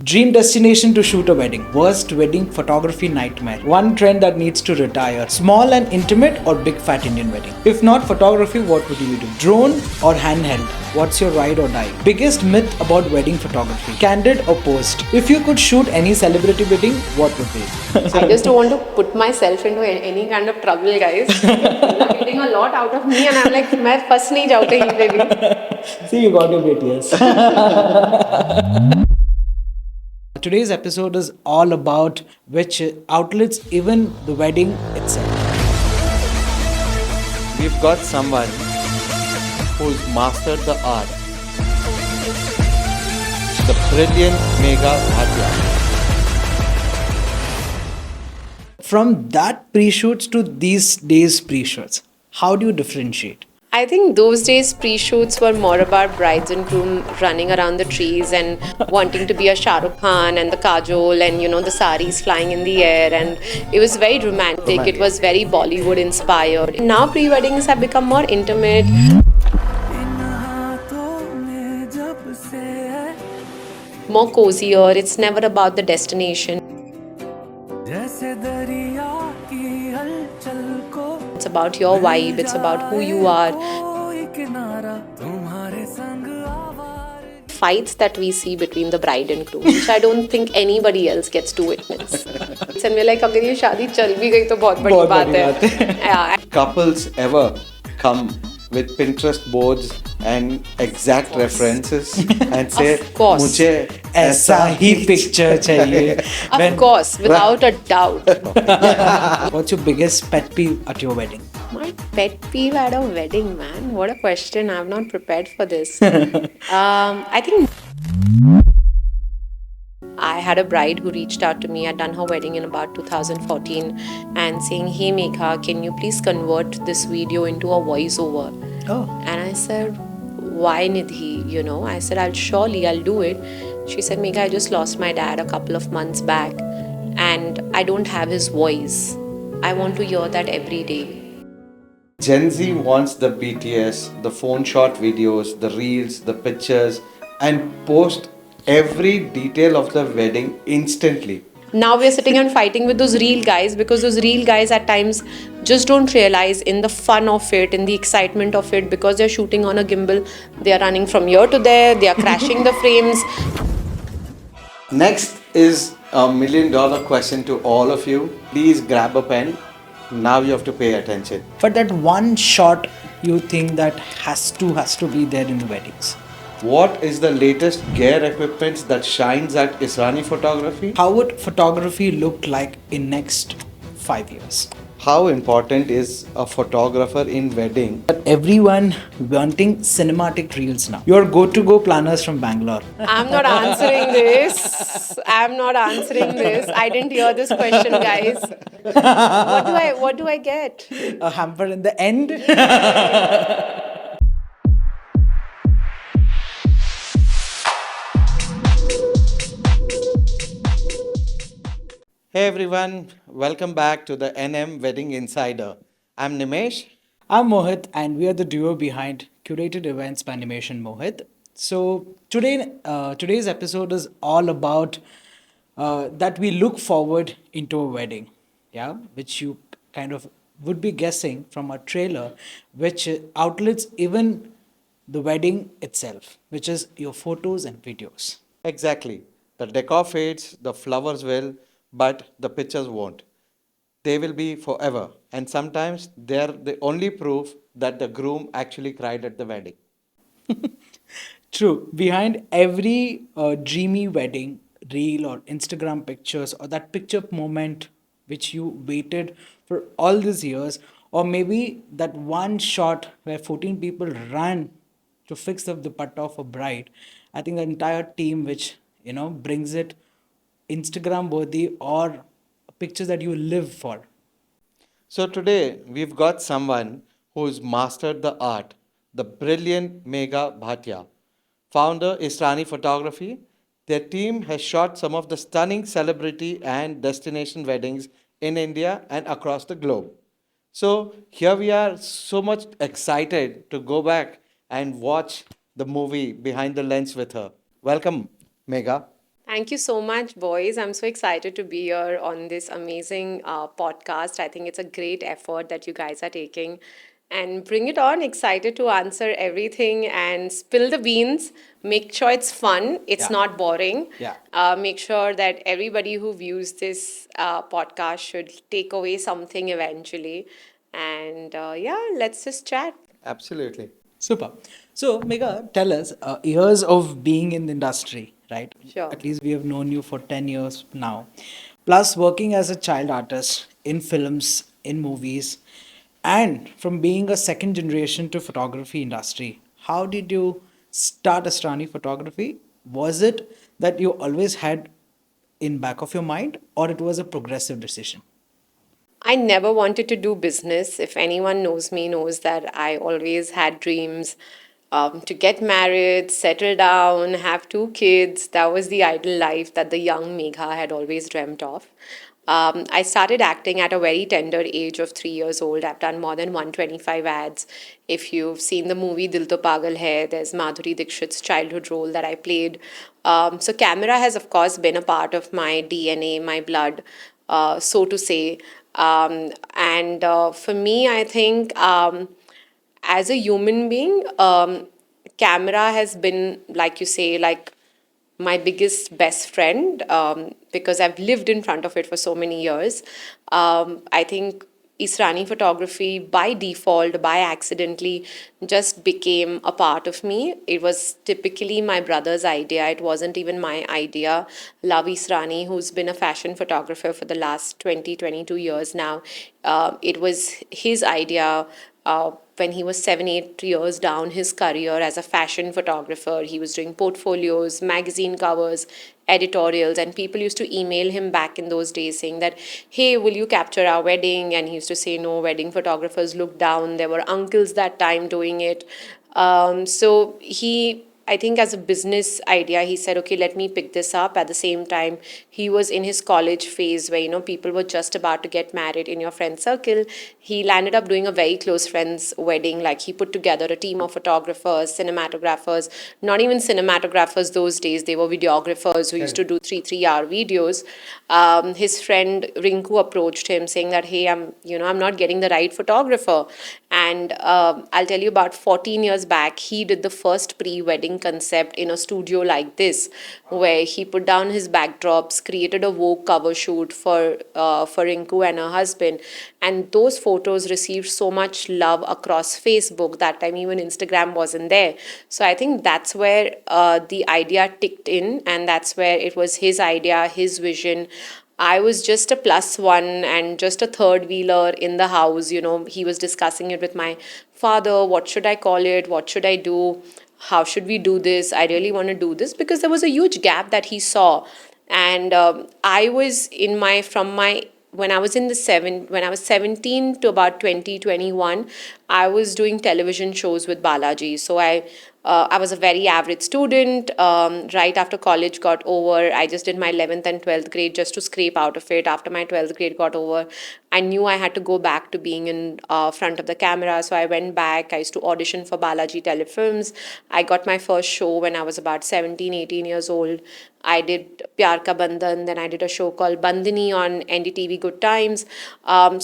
Dream destination to shoot a wedding. Worst wedding photography nightmare. One trend that needs to retire. Small and intimate or big fat Indian wedding. If not photography, what would you do? Drone or handheld? What's your ride or die? Biggest myth about wedding photography. Candid or posed? If you could shoot any celebrity wedding, what would be? I just don't want to put myself into any kind of trouble, guys. People are getting a lot out of me, and I'm like, मैं फंस नहीं जाऊँ कहीं पे भी. See, you got your BTS. Today's episode is all about which outlets even the wedding itself. We've got someone who's mastered the art. The brilliant Megha Israni. From that pre-shoots to these days pre-shoots, how do you differentiate? I think those days pre-shoots were more about brides and groom running around the trees and wanting to be a Shah Rukh Khan and the kajol and the saris flying in the air, and it was very romantic. It was very Bollywood inspired. Now pre-weddings have become more intimate. More cozier. It's never about the destination. It's about your vibe, it's about who you are. Fights that we see between the bride and groom, which I don't think anybody else gets to witness. And we're like, अगर ये शादी चल भी गई तो बहुत बड़ी बात है. Yeah. Couples ever come with Pinterest boards and exact references and say, Of course. मुझे ऐसा ही picture चाहिए. Of course, without a doubt. What's your biggest pet peeve at your wedding? My pet peeve at a wedding, man. What a question. I'm not prepared for this. I think I had a bride who reached out to me. I'd done her wedding in about 2014 and saying, hey Megha, can you please convert this video into a voiceover? Oh. And I said, why Nidhi? I said, I'll do it. She said, Megha, I just lost my dad a couple of months back and I don't have his voice. I want to hear that every day. Gen Z wants the BTS, the phone shot videos, the reels, the pictures, and post every detail of the wedding instantly. Now we're sitting and fighting with those real guys because those real guys at times just don't realize in the fun of it, in the excitement of it, because they're shooting on a gimbal, they are running from here to there, they are crashing the frames. Next is a $1 million question to all of you. Please grab a pen. Now you have to pay attention. But that one shot you think that has to be there in the weddings. What is the latest gear equipment that shines at Israni photography? How would photography look like in next 5 years? How important is a photographer in wedding? But everyone wanting cinematic reels now. Your go-to-go planners from Bangalore. I'm not answering this. I didn't hear this question, guys. What do I get? A hamper in the end. Hey everyone, welcome back to the NM Wedding Insider. I'm Nimesh. I'm Mohit, and we are the duo behind Curated Events by Animation Mohit. So today's episode is all about that we look forward into a wedding, yeah, which you kind of would be guessing from a trailer, which outlets even the wedding itself, which is your photos and videos. Exactly. The decor fades, the flowers will, but the pictures won't. They will be forever. And sometimes they're the only proof that the groom actually cried at the wedding. True. Behind every dreamy wedding reel or Instagram pictures or that picture moment which you waited for all these years, or maybe that one shot where 14 people ran to fix up the dupatta of a bride, I think the entire team which brings it Instagram worthy or pictures that you live for. So today we've got someone who's mastered the art, the brilliant Megha Bhatia, founder Israni Photography. Their team has shot some of the stunning celebrity and destination weddings in India and across the globe. So here we are so much excited to go back and watch the movie Behind the Lens with her. Welcome, Megha. Thank you so much, boys. I'm so excited to be here on this amazing podcast. I think it's a great effort that you guys are taking. And bring it on. Excited to answer everything and spill the beans. Make sure it's fun, it's Yeah. not boring. Yeah. Make sure that everybody who views this podcast should take away something eventually. And yeah, let's just chat. Absolutely. Super. So, Megha, tell us, years of being in the industry, right? Sure. At least we have known you for 10 years now. Plus, working as a child artist in films, in movies, and from being a second generation to photography industry, how did you start Astrani photography? Was it that you always had in back of your mind, or it was a progressive decision? I never wanted to do business. If anyone knows me, knows that I always had dreams to get married, settle down, have two kids. That was the ideal life that the young Megha had always dreamt of. I started acting at a very tender age of 3 years old. I've done more than 125 ads. If you've seen the movie Dil To Pagal Hai, there's Madhuri Dixit's childhood role that I played. So camera has, of course, been a part of my DNA, my blood, so to say. And for me, I think as a human being, camera has been, like you say, like my biggest best friend because I've lived in front of it for so many years. I think Israni photography by default, by accidentally, just became a part of me. It was typically my brother's idea. It wasn't even my idea. Love Israni, who's been a fashion photographer for the last 20, 22 years now, it was his idea when he was 7, 8 years down his career as a fashion photographer. He was doing portfolios, magazine covers, editorials, and people used to email him back in those days saying that, hey, will you capture our wedding? And he used to say, no, wedding photographers look down. There were uncles that time doing it. So he, I think as a business idea, he said, okay, let me pick this up. At the same time, he was in his college phase where, people were just about to get married in your friend circle. He landed up doing a very close friend's wedding. Like he put together a team of photographers, cinematographers, not even cinematographers those days, they were videographers who used to do 3 hour videos. His friend Rinku approached him saying that, hey, I'm not getting the right photographer. And I'll tell you, about 14 years back, he did the first pre-wedding concept in a studio like this, where he put down his backdrops, created a Vogue cover shoot for Rinku and her husband, and those photos received so much love across Facebook. That time, even Instagram wasn't there. So I think that's where the idea ticked in, and that's where it was his idea, his vision. I was just a plus one and just a third wheeler in the house. He was discussing it with my father. What should I call it? What should I do? How should we do this? I really want to do this because there was a huge gap that he saw. And I was in my, from my, when I was when I was 17 to about 2021, I was doing television shows with Balaji. So I was a very average student. Right after college got over, I just did my 11th and 12th grade just to scrape out of it. After my 12th grade got over, I knew I had to go back to being in front of the camera. So I went back. I used to audition for Balaji telefilms. I got my first show when I was about 17, 18 years old. I did Pyar Ka Bandhan, then I did a show called Bandhani on NDTV Good Times.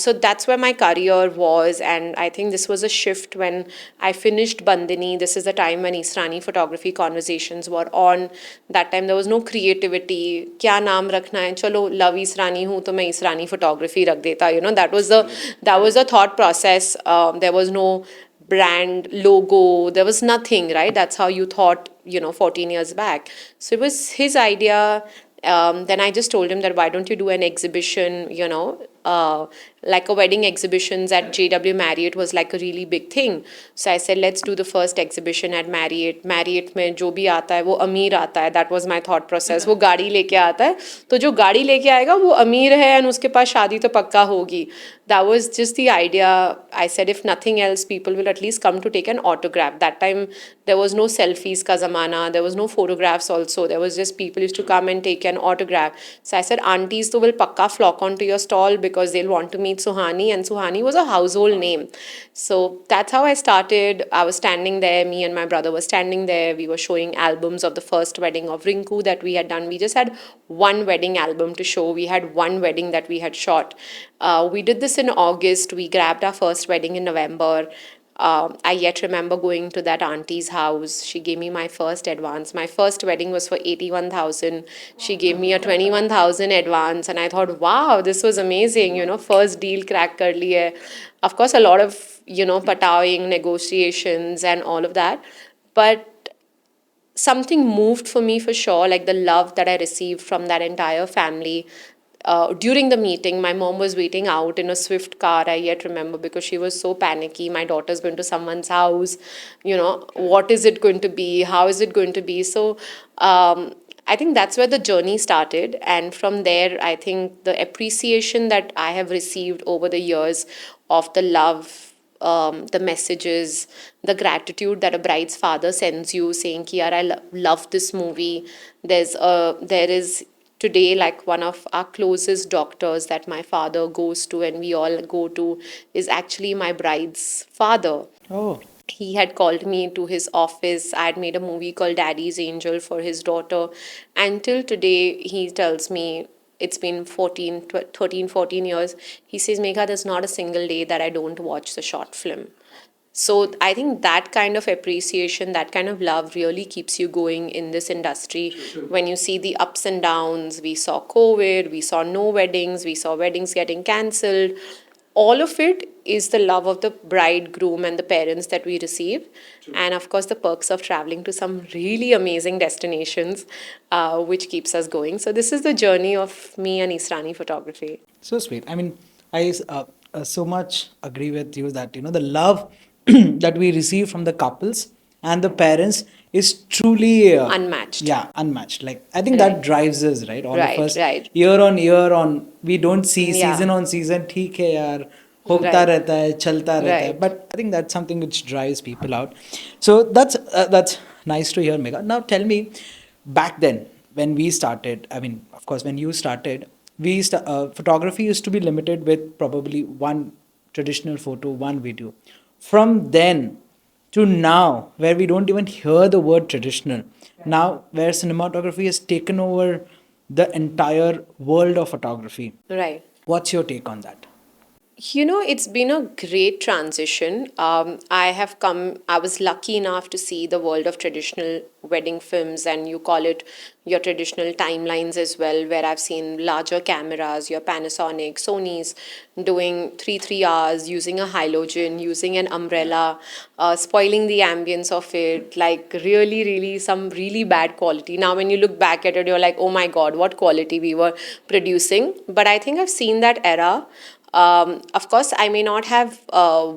So that's where my career was, and I think this was a shift when I finished Bandhani. This is the time when Israni photography conversations were on. That time there was no creativity. क्या नाम रखना है? चलो love Israni हूँ तो मैं Israni photography रख देता. That was the thought process. There was no brand logo, there was nothing, right? That's how you thought, 14 years back. So it was his idea. Then I just told him that why don't you do an exhibition, like a wedding exhibitions at JW Marriott was like a really big thing. So I said, let's do the first exhibition at Marriott. Marriott में जो भी आता है वो अमीर आता है. That was my thought process. वो गाड़ी लेके आता है तो जो गाड़ी लेके आएगा वो अमीर है and उसके पास शादी तो पक्का होगी. That was just the idea. I said, if nothing else, people will at least come to take an autograph. That time there was no selfies ka zamana. There was no photographs also. There was just people used to come and take an autograph. So I said, aunties to will pakka flock onto your stall because because they'll want to meet Suhani, and Suhani was a household name. So that's how I started. I was standing there, me and my brother were standing there. We were showing albums of the first wedding of Rinku that we had done. We just had one wedding album to show. We had one wedding that we had shot. We did this in August. We grabbed our first wedding in November. I yet remember going to that auntie's house. She gave me my first advance. My first wedding was for 81,000. She gave me a 21,000 advance, and I thought, wow, this was amazing. First deal crack kar liye. Of course, a lot of patawing, negotiations, and all of that. But something moved for me for sure, like the love that I received from that entire family. During the meeting, my mom was waiting out in a Swift car, I yet remember, because she was so panicky. My daughter's going to someone's house. What is it going to be? How is it going to be? So I think that's where the journey started. And from there, I think the appreciation that I have received over the years of the love, the messages, the gratitude that a bride's father sends you saying, Kiara, I love this movie. There is today like one of our closest doctors that my father goes to and we all go to is actually my bride's father. Oh, He had called me to his office. I had made a movie called Daddy's Angel for his daughter. And till today, he tells me it's been 13, 14 years. He says, Megha, there's not a single day that I don't watch the short film. So I think that kind of appreciation, that kind of love really keeps you going in this industry. When you see the ups and downs, we saw COVID, we saw no weddings, we saw weddings getting cancelled. All of it is the love of the bride, groom, and the parents that we receive. And of course, the perks of traveling to some really amazing destinations, which keeps us going. So this is the journey of me and Israni photography. so sweet. I mean, I so much agree with you that the love that we receive from the couples and the parents is truly Unmatched. yeah, unmatched. Like I think that drives us, right? All of Right, us right. year on. We don't see Yeah. season on season. ठीक है यार, होता Right. रहता है, चलता रहता है. Right. But I think that's something which drives people out. So that's nice to hear, Megha. Now tell me, back then when we started, I mean, of course, when you started, photography used to be limited with probably one traditional photo, one video. From then to now, where we don't even hear the word traditional, now where cinematography has taken over the entire world of photography. Right. What's your take on that? It's been a great transition. I was lucky enough to see the world of traditional wedding films, and you call it your traditional timelines as well, where I've seen larger cameras, your Panasonic, Sony's, doing 3 hours, using a halogen, using an umbrella, spoiling the ambience of it, like really, really, some really bad quality. Now, when you look back at it, you're like, oh my God, what quality we were producing. But I think I've seen that era. Of course, I may not have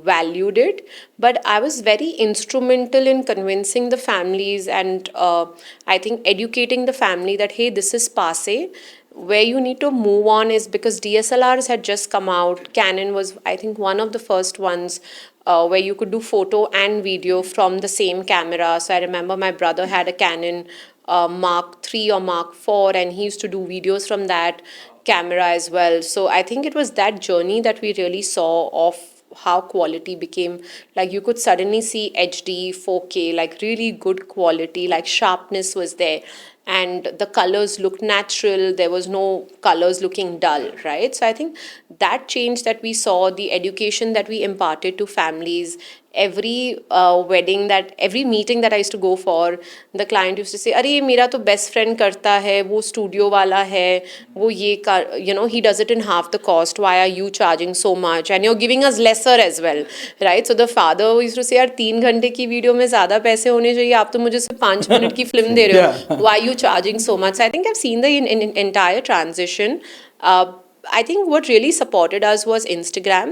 valued it, but I was very instrumental in convincing the families and I think educating the family that, hey, this is passe. Where you need to move on is because DSLRs had just come out. Canon was, I think, one of the first ones where you could do photo and video from the same camera. So I remember my brother had a Canon Mark 3 or Mark 4, and he used to do videos from that camera as well. So I think it was that journey that we really saw of how quality became, like you could suddenly see HD, 4K, like really good quality, like sharpness was there, and the colors looked natural. There was no colors looking dull, right? So I think that change that we saw, the education that we imparted to families, every meeting that I used to go for, the client used to say, "अरे ये मेरा तो best friend करता है, वो studio वाला है, वो ये he does it in half the cost. Why are you charging so much? And you're giving us lesser as well, right?" So the father used to say, "यार 3 घंटे की वीडियो में ज़्यादा पैसे होने चाहिए, आप तो मुझे सिर्फ 5 मिनट की फिल्म दे रहे हो. Why are you charging so much?" So I think I've seen the entire transition. I think what really supported us was Instagram,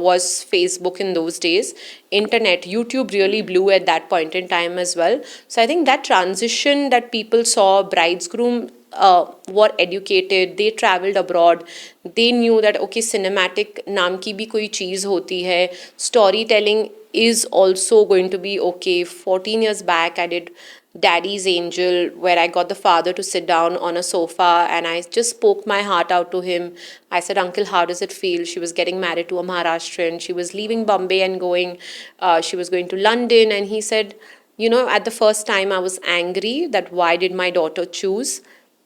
was Facebook in those days. Internet, YouTube really blew at that point in time as well. So I think that transition that people saw, brides, groom were educated, they traveled abroad, they knew that okay, cinematic नाम की भी कोई चीज़ होती है, storytelling is also going to be okay. 14 years back, I did Daddy's Angel, where I got the father to sit down on a sofa and I just spoke my heart out to him. I said, Uncle, how does it feel? She was getting married to a Maharashtrian. She was leaving Bombay and she was going to London. And he said, at the first time I was angry that why did my daughter choose?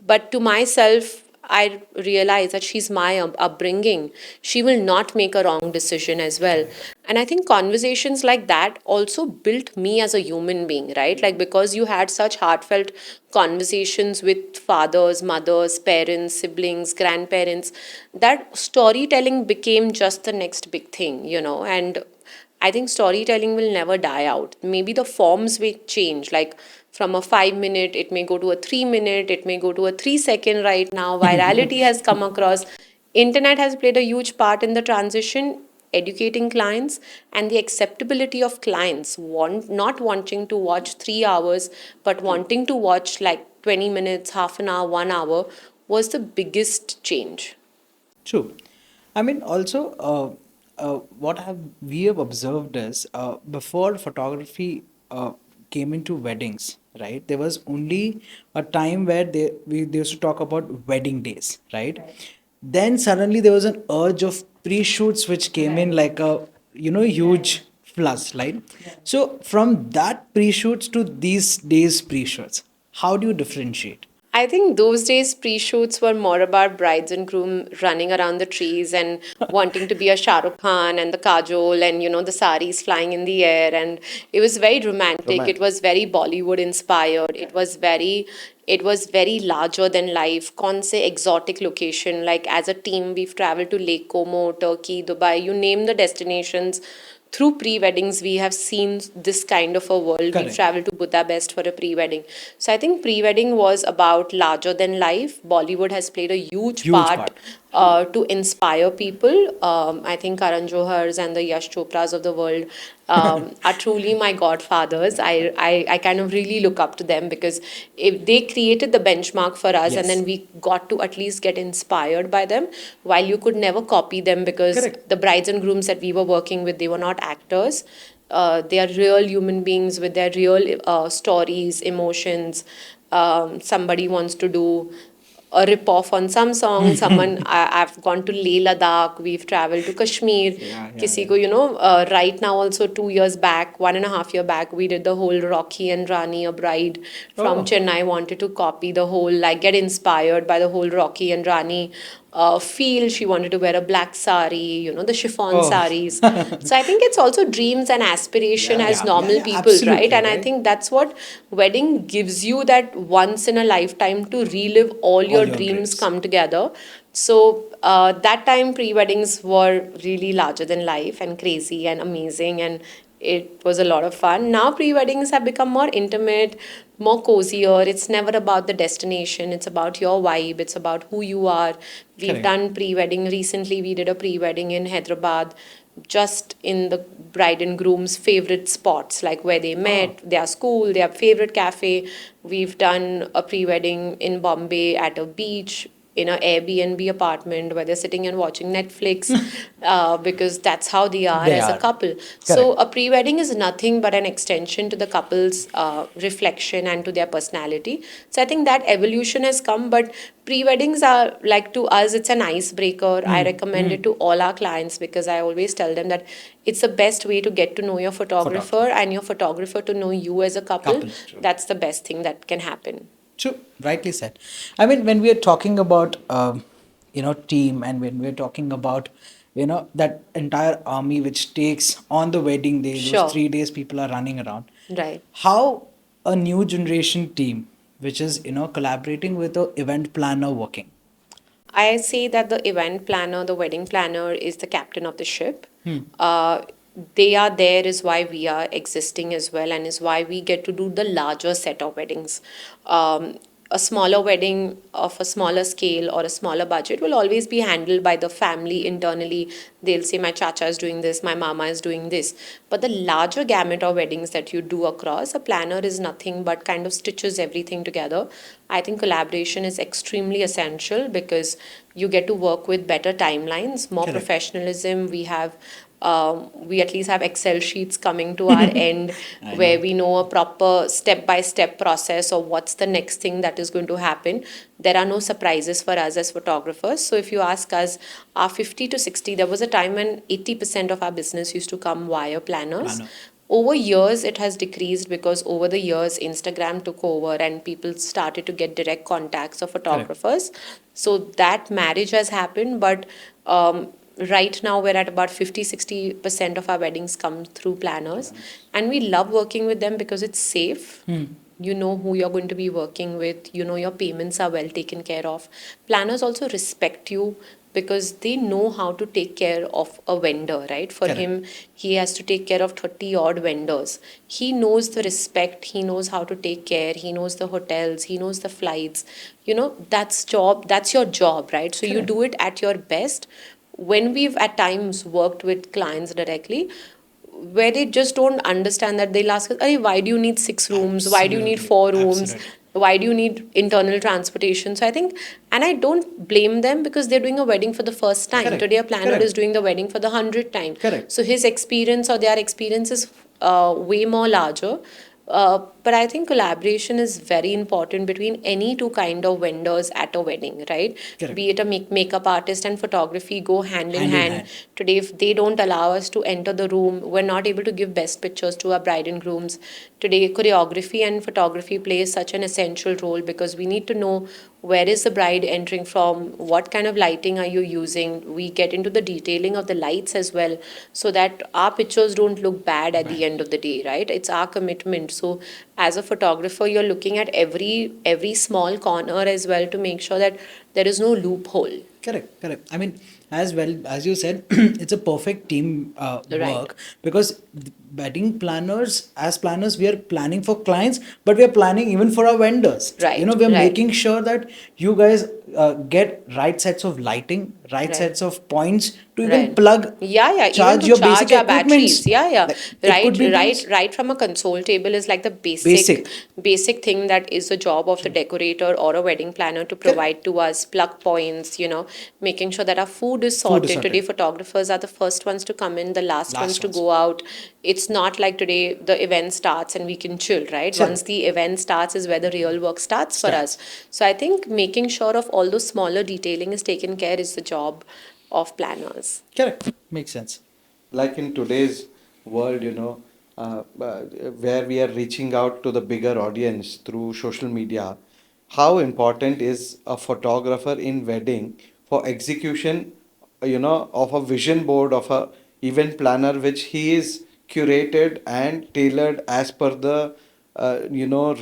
But to myself, I realize that she's my upbringing. She will not make a wrong decision as well. And I think conversations like that also built me as a human being, right? Like, because you had such heartfelt conversations with fathers, mothers, parents, siblings, grandparents, that storytelling became just the next big thing, and I think storytelling will never die out. Maybe the forms will change, like from a 5 minute, it may go to a 3 minute, it may go to a 3 second right now. Virality has come across. Internet has played a huge part in the transition, educating clients and the acceptability of clients not wanting to watch 3 hours, but wanting to watch like 20 minutes, half an hour, 1 hour was the biggest change. True. I mean, also, what we have observed is before photography came into weddings, right? There was only a time where they used to talk about wedding days, right? Then suddenly there was an urge of pre-shoots which came in like a huge plus, right? So from that pre-shoots to these days pre-shoots, how do you differentiate? I think those days pre-shoots were more about brides and groom running around the trees and wanting to be a Shah Rukh Khan and the kajol and the saris flying in the air, and it was very romantic. It Romantic. was very Bollywood inspired. It was very larger than life. Kaun se exotic location, like as a team we've traveled to Lake Como, Turkey, Dubai, you name the destinations. Through pre-weddings we have seen this kind of a world. We've Correct. traveled to Budapest for a pre-wedding. So I think pre-wedding was about larger than life. Bollywood has played a huge Huge part part. to inspire people. I think Karan Johars and the Yash Chopras of the world are truly my godfathers. I kind of really look up to them because if they created the benchmark for us, and Yes. then we got to at least get inspired by them, while you could never copy them because Correct. the brides and grooms that we were working with, they were not actors. They are real human beings with their real stories, emotions. Somebody wants to do a rip off on some song. I've gone to Leh Ladakh. We've traveled to Kashmir. Yeah, yeah, Kisi yeah. ko, right now also 2 years back, 1.5 year back, we did the whole Rocky and Rani, a bride from Oh. Chennai wanted to copy the whole, like get inspired by the whole Rocky and Rani feel. She wanted to wear a black sari, the chiffon Oh. saris. So I think it's also dreams and aspiration Yeah. as Yeah, yeah, normal yeah, people, right? absolutely, And I right? think that's what wedding gives you, that once in a lifetime to relive all All your your dreams dreams. come together. So that time pre-weddings were really larger than life and crazy and amazing, and it was a lot of fun. Now pre-weddings have become more intimate, more cozier. It's never about the destination. It's about your vibe. It's about who you are. We've Correct. done pre-wedding. Recently, we did a pre-wedding in Hyderabad, just in the bride and groom's favorite spots, like where they Oh. met, their school, their favorite cafe. We've done a pre-wedding in Bombay at a beach, in a Airbnb apartment where they're sitting and watching Netflix, because that's how they are They as a are. couple. So Correct. a pre-wedding is nothing but an extension to the couple's reflection and to their personality. So I think that evolution has come, but pre-weddings are like, to us, it's an icebreaker. I recommend it to all our clients because I always tell them that it's the best way to get to know your photographer Photographer. and your photographer to know you as a couple. Couple. That's the best thing that can happen. True, rightly said. I mean, when we are talking about team, and when we're talking about that entire army which takes on the wedding day, those Sure. 3 days people are running around. Right. How a new generation team, which is collaborating with a event planner working. I say that the event planner, the wedding planner, is the captain of the ship. Hmm. Uh, they are there is why we are existing as well, and is why we get to do the larger set of weddings. A smaller wedding of a smaller scale or a smaller budget will always be handled by the family internally. They'll say, my chacha is doing this, my mama is doing this. But the larger gamut of weddings that you do across, a planner is nothing but kind of stitches everything together. I think collaboration is extremely essential because you get to work with better timelines, more Correct. professionalism. We have we at least have Excel sheets coming to our end I where know. we know a proper step by step process of what's the next thing that is going to happen. There are no surprises for us as photographers. So if you ask us, our 50 to 60, there was a time when 80% of our business used to come via planners. Planner. Over years, it has decreased because over the years, Instagram took over and people started to get direct contacts of Correct. photographers. So that marriage has happened, but right now we're at about 50-60% of our weddings come through planners. And we love working with them because it's safe. You know who you're going to be working with, you know your payments are well taken care of. Planners also respect you because they know how to take care of a vendor, right? For Correct. him, he has to take care of 30 odd vendors. He knows the respect, he knows how to take care, he knows the hotels, he knows the flights. That's your job, right? So you Correct. do it at your best. When we've at times worked with clients directly, where they just don't understand that, they'll ask us, "Hey, why do you need 6 rooms? Why do you need Absolutely. 4 rooms? Absolutely. Why do you need internal transportation?" So I think, and I don't blame them because they're doing a wedding for the first time. Correct. Today, a planner is Correct. doing the wedding for the 100th time. Correct. So his experience or their experience is way more larger. But I think collaboration is very important between any two kind of vendors at a wedding, right? Correct. Be it a makeup artist and photography go hand in Hand in hand. hand. Today, if they don't allow us to enter the room, we're not able to give best pictures to our bride and grooms. Today, choreography and photography plays such an essential role because we need to know where is the bride entering from, what kind of lighting are you using. We get into the detailing of the lights as well so that our pictures don't look bad at the Bad. end of the day, right? It's our commitment. So as a photographer, you're looking at every small corner as well to make sure that there is no loophole. Correct, correct. I mean, as well as you said, it's a perfect team Right. work because wedding planners, as planners, we are planning for clients, but we are planning even for our vendors. Right, We are right, making sure that you guys get right sets of lighting, right right. sets of points to even Right. plug, Yeah, yeah. Even charge to your basic charge our batteries. equipments. Yeah, yeah. Like it Right, could be right, things right from a console table is like the basic. basic thing that is the job of the decorator or a wedding planner to Correct. provide to us, plug points, making sure that our food is Food is sorted. Today, sorted. photographers are the first ones to come in, the last ones Last to ones. go out. It's not like today the event starts and we can chill, right? Once Correct. the event starts is where the real work starts for us. Starts. So I think making sure of all those smaller detailing is taken care is the job of planners. Correct. Makes sense. Like in today's world, where we are reaching out to the bigger audience through social media, how important is a photographer in wedding for execution, of a vision board of a event planner, which he is curated and tailored as per the,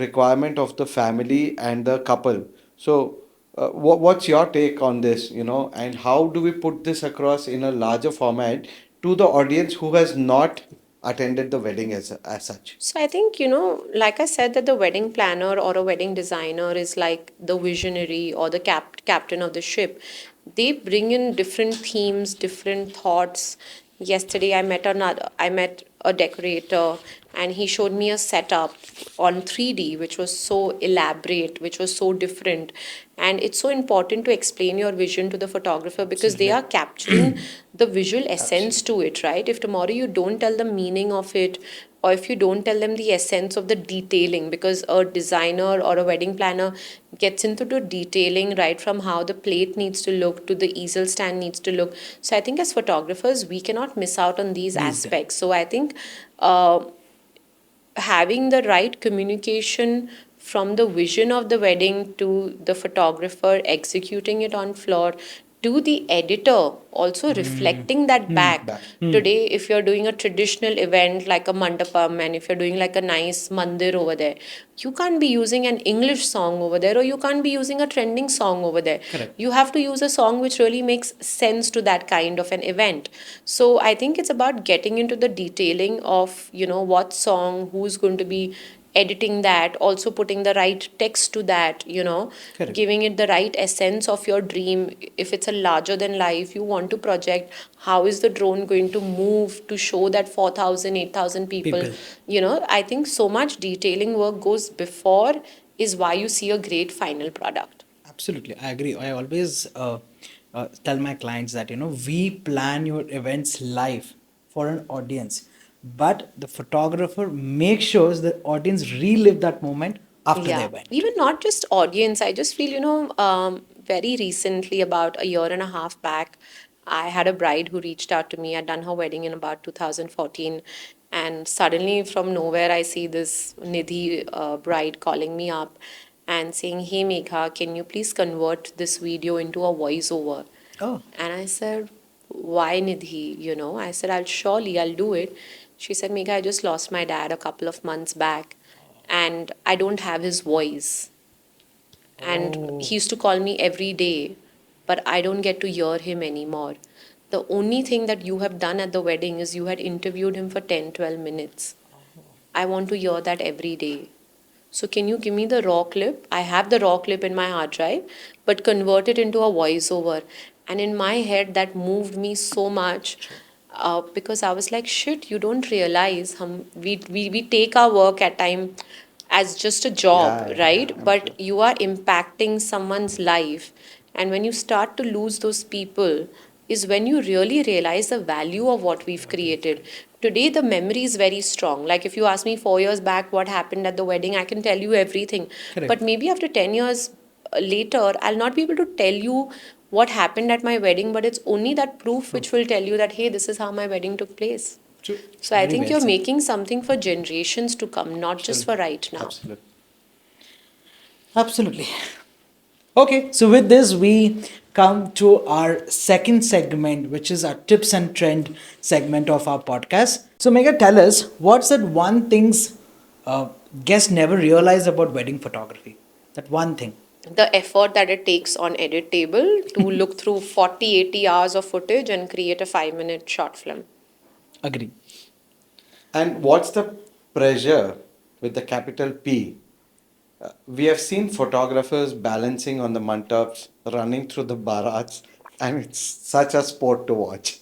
requirement of the family and the couple. So, what's your take on this, and how do we put this across in a larger format to the audience who has not attended the wedding as such? So I think, like I said, that the wedding planner or a wedding designer is like the visionary or the captain of the ship. They bring in different themes, different thoughts. Yesterday, I met a decorator, and he showed me a setup on 3D, which was so elaborate, which was so different. And it's so important to explain your vision to the photographer because they Absolutely. are capturing the visual essence Absolutely. to it, right? If tomorrow you don't tell the meaning of it, or if you don't tell them the essence of the detailing, because a designer or a wedding planner gets into the detailing right from how the plate needs to look to the easel stand needs to look. So I think as photographers we cannot miss out on these Miss them. aspects. So I think uh, having the right communication from the vision of the wedding to the photographer executing it on floor to the editor also reflecting that back. Back. Today if you're doing a traditional event like a mandapam and if you're doing like a nice mandir over there, you can't be using an English song over there or you can't be using a trending song over there. Correct. You have to use a song which really makes sense to that kind of an event. So I think it's about getting into the detailing of, what song, who's going to be editing that, also putting the right text to that, Correct. giving it the right essence of your dream. If it's a larger than life you want to project, how is the drone going to move to show that 4,000, 8,000 people? People. I think so much detailing work goes before is why you see a great final product. Absolutely, I agree. I always tell my clients that we plan your events live for an audience, but the photographer makes sure the audience relive that moment after the Yeah, event. even not just audience. I just feel, very recently, about a year and a half back, I had a bride who reached out to me. I'd done her wedding in about 2014. And suddenly, from nowhere, I see this Nidhi bride calling me up and saying, "Hey, Megha, can you please convert this video into a voiceover?" Oh, And I said, "Why, Nidhi?" I said, I'll do it. She said, "Megha, I just lost my dad a couple of months back and I don't have his voice. And oh, he used to call me every day, but I don't get to hear him anymore. The only thing that you have done at the wedding is you had interviewed him for 10, 12 minutes. I want to hear that every day. So can you give me the raw clip? I have the raw clip in my hard drive, but convert it into a voiceover." And in my head, that moved me so much because I was like, shit, you don't realize we take our work at time as just a job, Yeah, yeah, right? I'm But sure. you are impacting someone's life. And when you start to lose those people, is when you really realize the value of what we've created. Today, the memory is very strong. Like if you ask me 4 years back what happened at the wedding, I can tell you everything. But correct. maybe after 10 years later, I'll not be able to tell you what happened at my wedding, but it's only that proof which will tell you that, hey, this is how my wedding took place. True. So I Very think well you're said. making something for generations to come, not just for Absolutely. right now. Absolutely. Absolutely. Okay, so with this, we come to our second segment, which is our tips and trend segment of our podcast. So, Megha, tell us what's that one things guests never realize about wedding photography? That one thing. The effort that it takes on edit table to look through 40, 80 hours of footage and create a 5-minute short film. Agree. And what's the pressure with the capital P? We have seen photographers balancing on the mantaps, running through the barats, and it's such a sport to watch.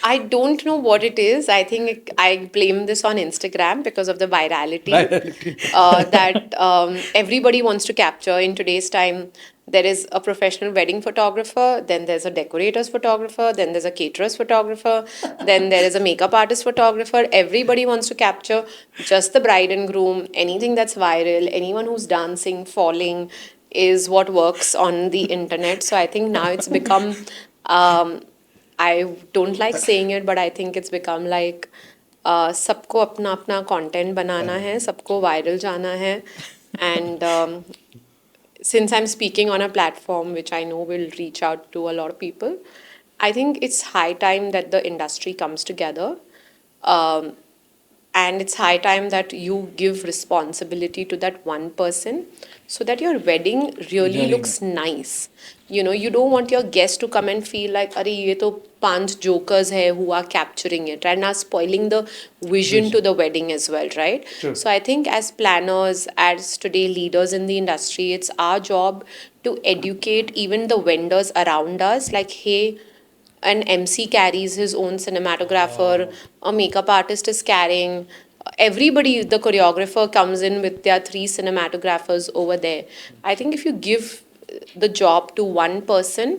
I don't know what it is. I think I blame this on Instagram because of the virality Virality. that everybody wants to capture in today's time. There is a professional wedding photographer, then there's a decorator's photographer, then there's a caterer's photographer, then there is a makeup artist photographer. Everybody wants to capture just the bride and groom, anything that's viral, anyone who's dancing, falling is what works on the internet. So I think now it's become um, I don't like saying it, but I think it's become like सबको अपना अपना content बनाना है, सबको viral जाना है, and since I'm speaking on a platform which I know will reach out to a lot of people, I think it's high time that the industry comes together. Um, and it's high time that you give responsibility to that one person so that your wedding really Really looks nice. You don't want your guests to come and feel like, "Are ye to panch jokers hai who are capturing it," and are spoiling the vision to vision. the wedding as well, right? True. So I think as planners, as today leaders in the industry, it's our job to educate even the vendors around us, like, hey, an MC carries his own cinematographer, a makeup artist is carrying. Everybody, the choreographer comes in with their 3 cinematographers over there. I think if you give the job to one person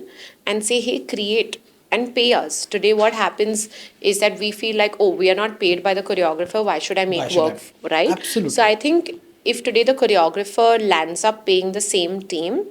and say, hey, create and pay us. Today, what happens is that we feel like, oh, we are not paid by the choreographer, why should I Why make should work, I? right? So Absolutely. I think if today the choreographer lands up paying the same team,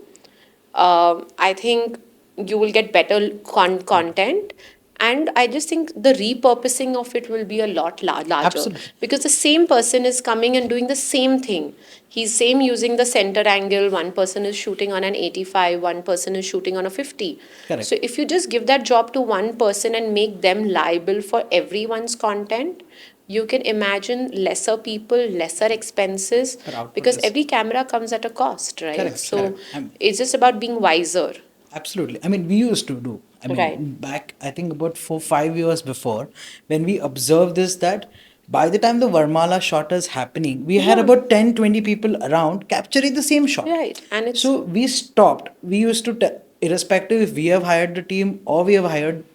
I think you will get better content. And I just think the repurposing of it will be a lot larger Absolutely. because the same person is coming and doing the same thing. He's same using the center angle. One person is shooting on an 85, one person is shooting on a 50. Correct. So if you just give that job to one person and make them liable for everyone's content, you can imagine lesser people, lesser expenses, But output because is every camera comes at a cost, right? correct. So Correct. it's just about being wiser. Absolutely. I mean, we used to do. I Right. mean, back, I think about 4, 5 years before, when we observed this, that by the time the Varmala shot is happening, we had Yeah. about 10, 20 people around capturing the same shot. Right. And it's So we stopped. We used to, irrespective if we have hired the team or we have hired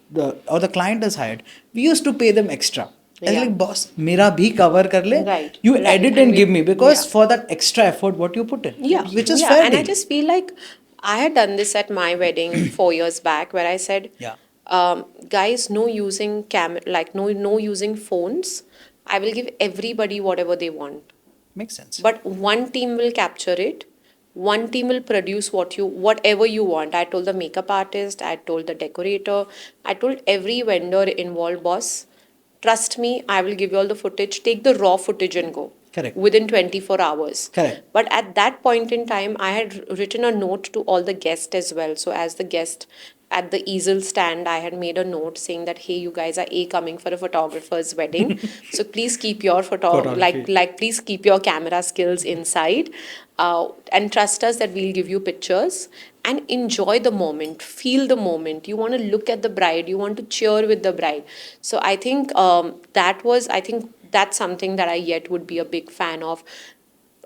or the client has hired, we used to pay them extra. I was yeah. like, boss, mera bhi cover kar le. Right. You Right. edit And and we give me because yeah. for that extra effort, what you put in, Yeah, which is yeah. fair And I deal. just feel like I had done this at my wedding 4 years back where I said, Yeah. Guys, no using like no using phones. I will give everybody whatever they want, Makes sense. but one team will capture it. One team will produce whatever you want. I told the makeup artist, I told the decorator, I told every vendor involved, boss, trust me, I will give you all the footage. Take the raw footage and go Correct. within 24 hours. Correct. But at that point in time, I had written a note to all the guests as well. So as the guest at the easel stand, I had made a note saying that, hey, you guys are coming for a photographer's wedding, so please keep your Photography. please keep your camera skills inside, and trust us that we'll give you pictures and enjoy the moment, feel the moment. You want to look at the bride, you want to cheer with the bride. So I think I think that's something that I yet would be a big fan of.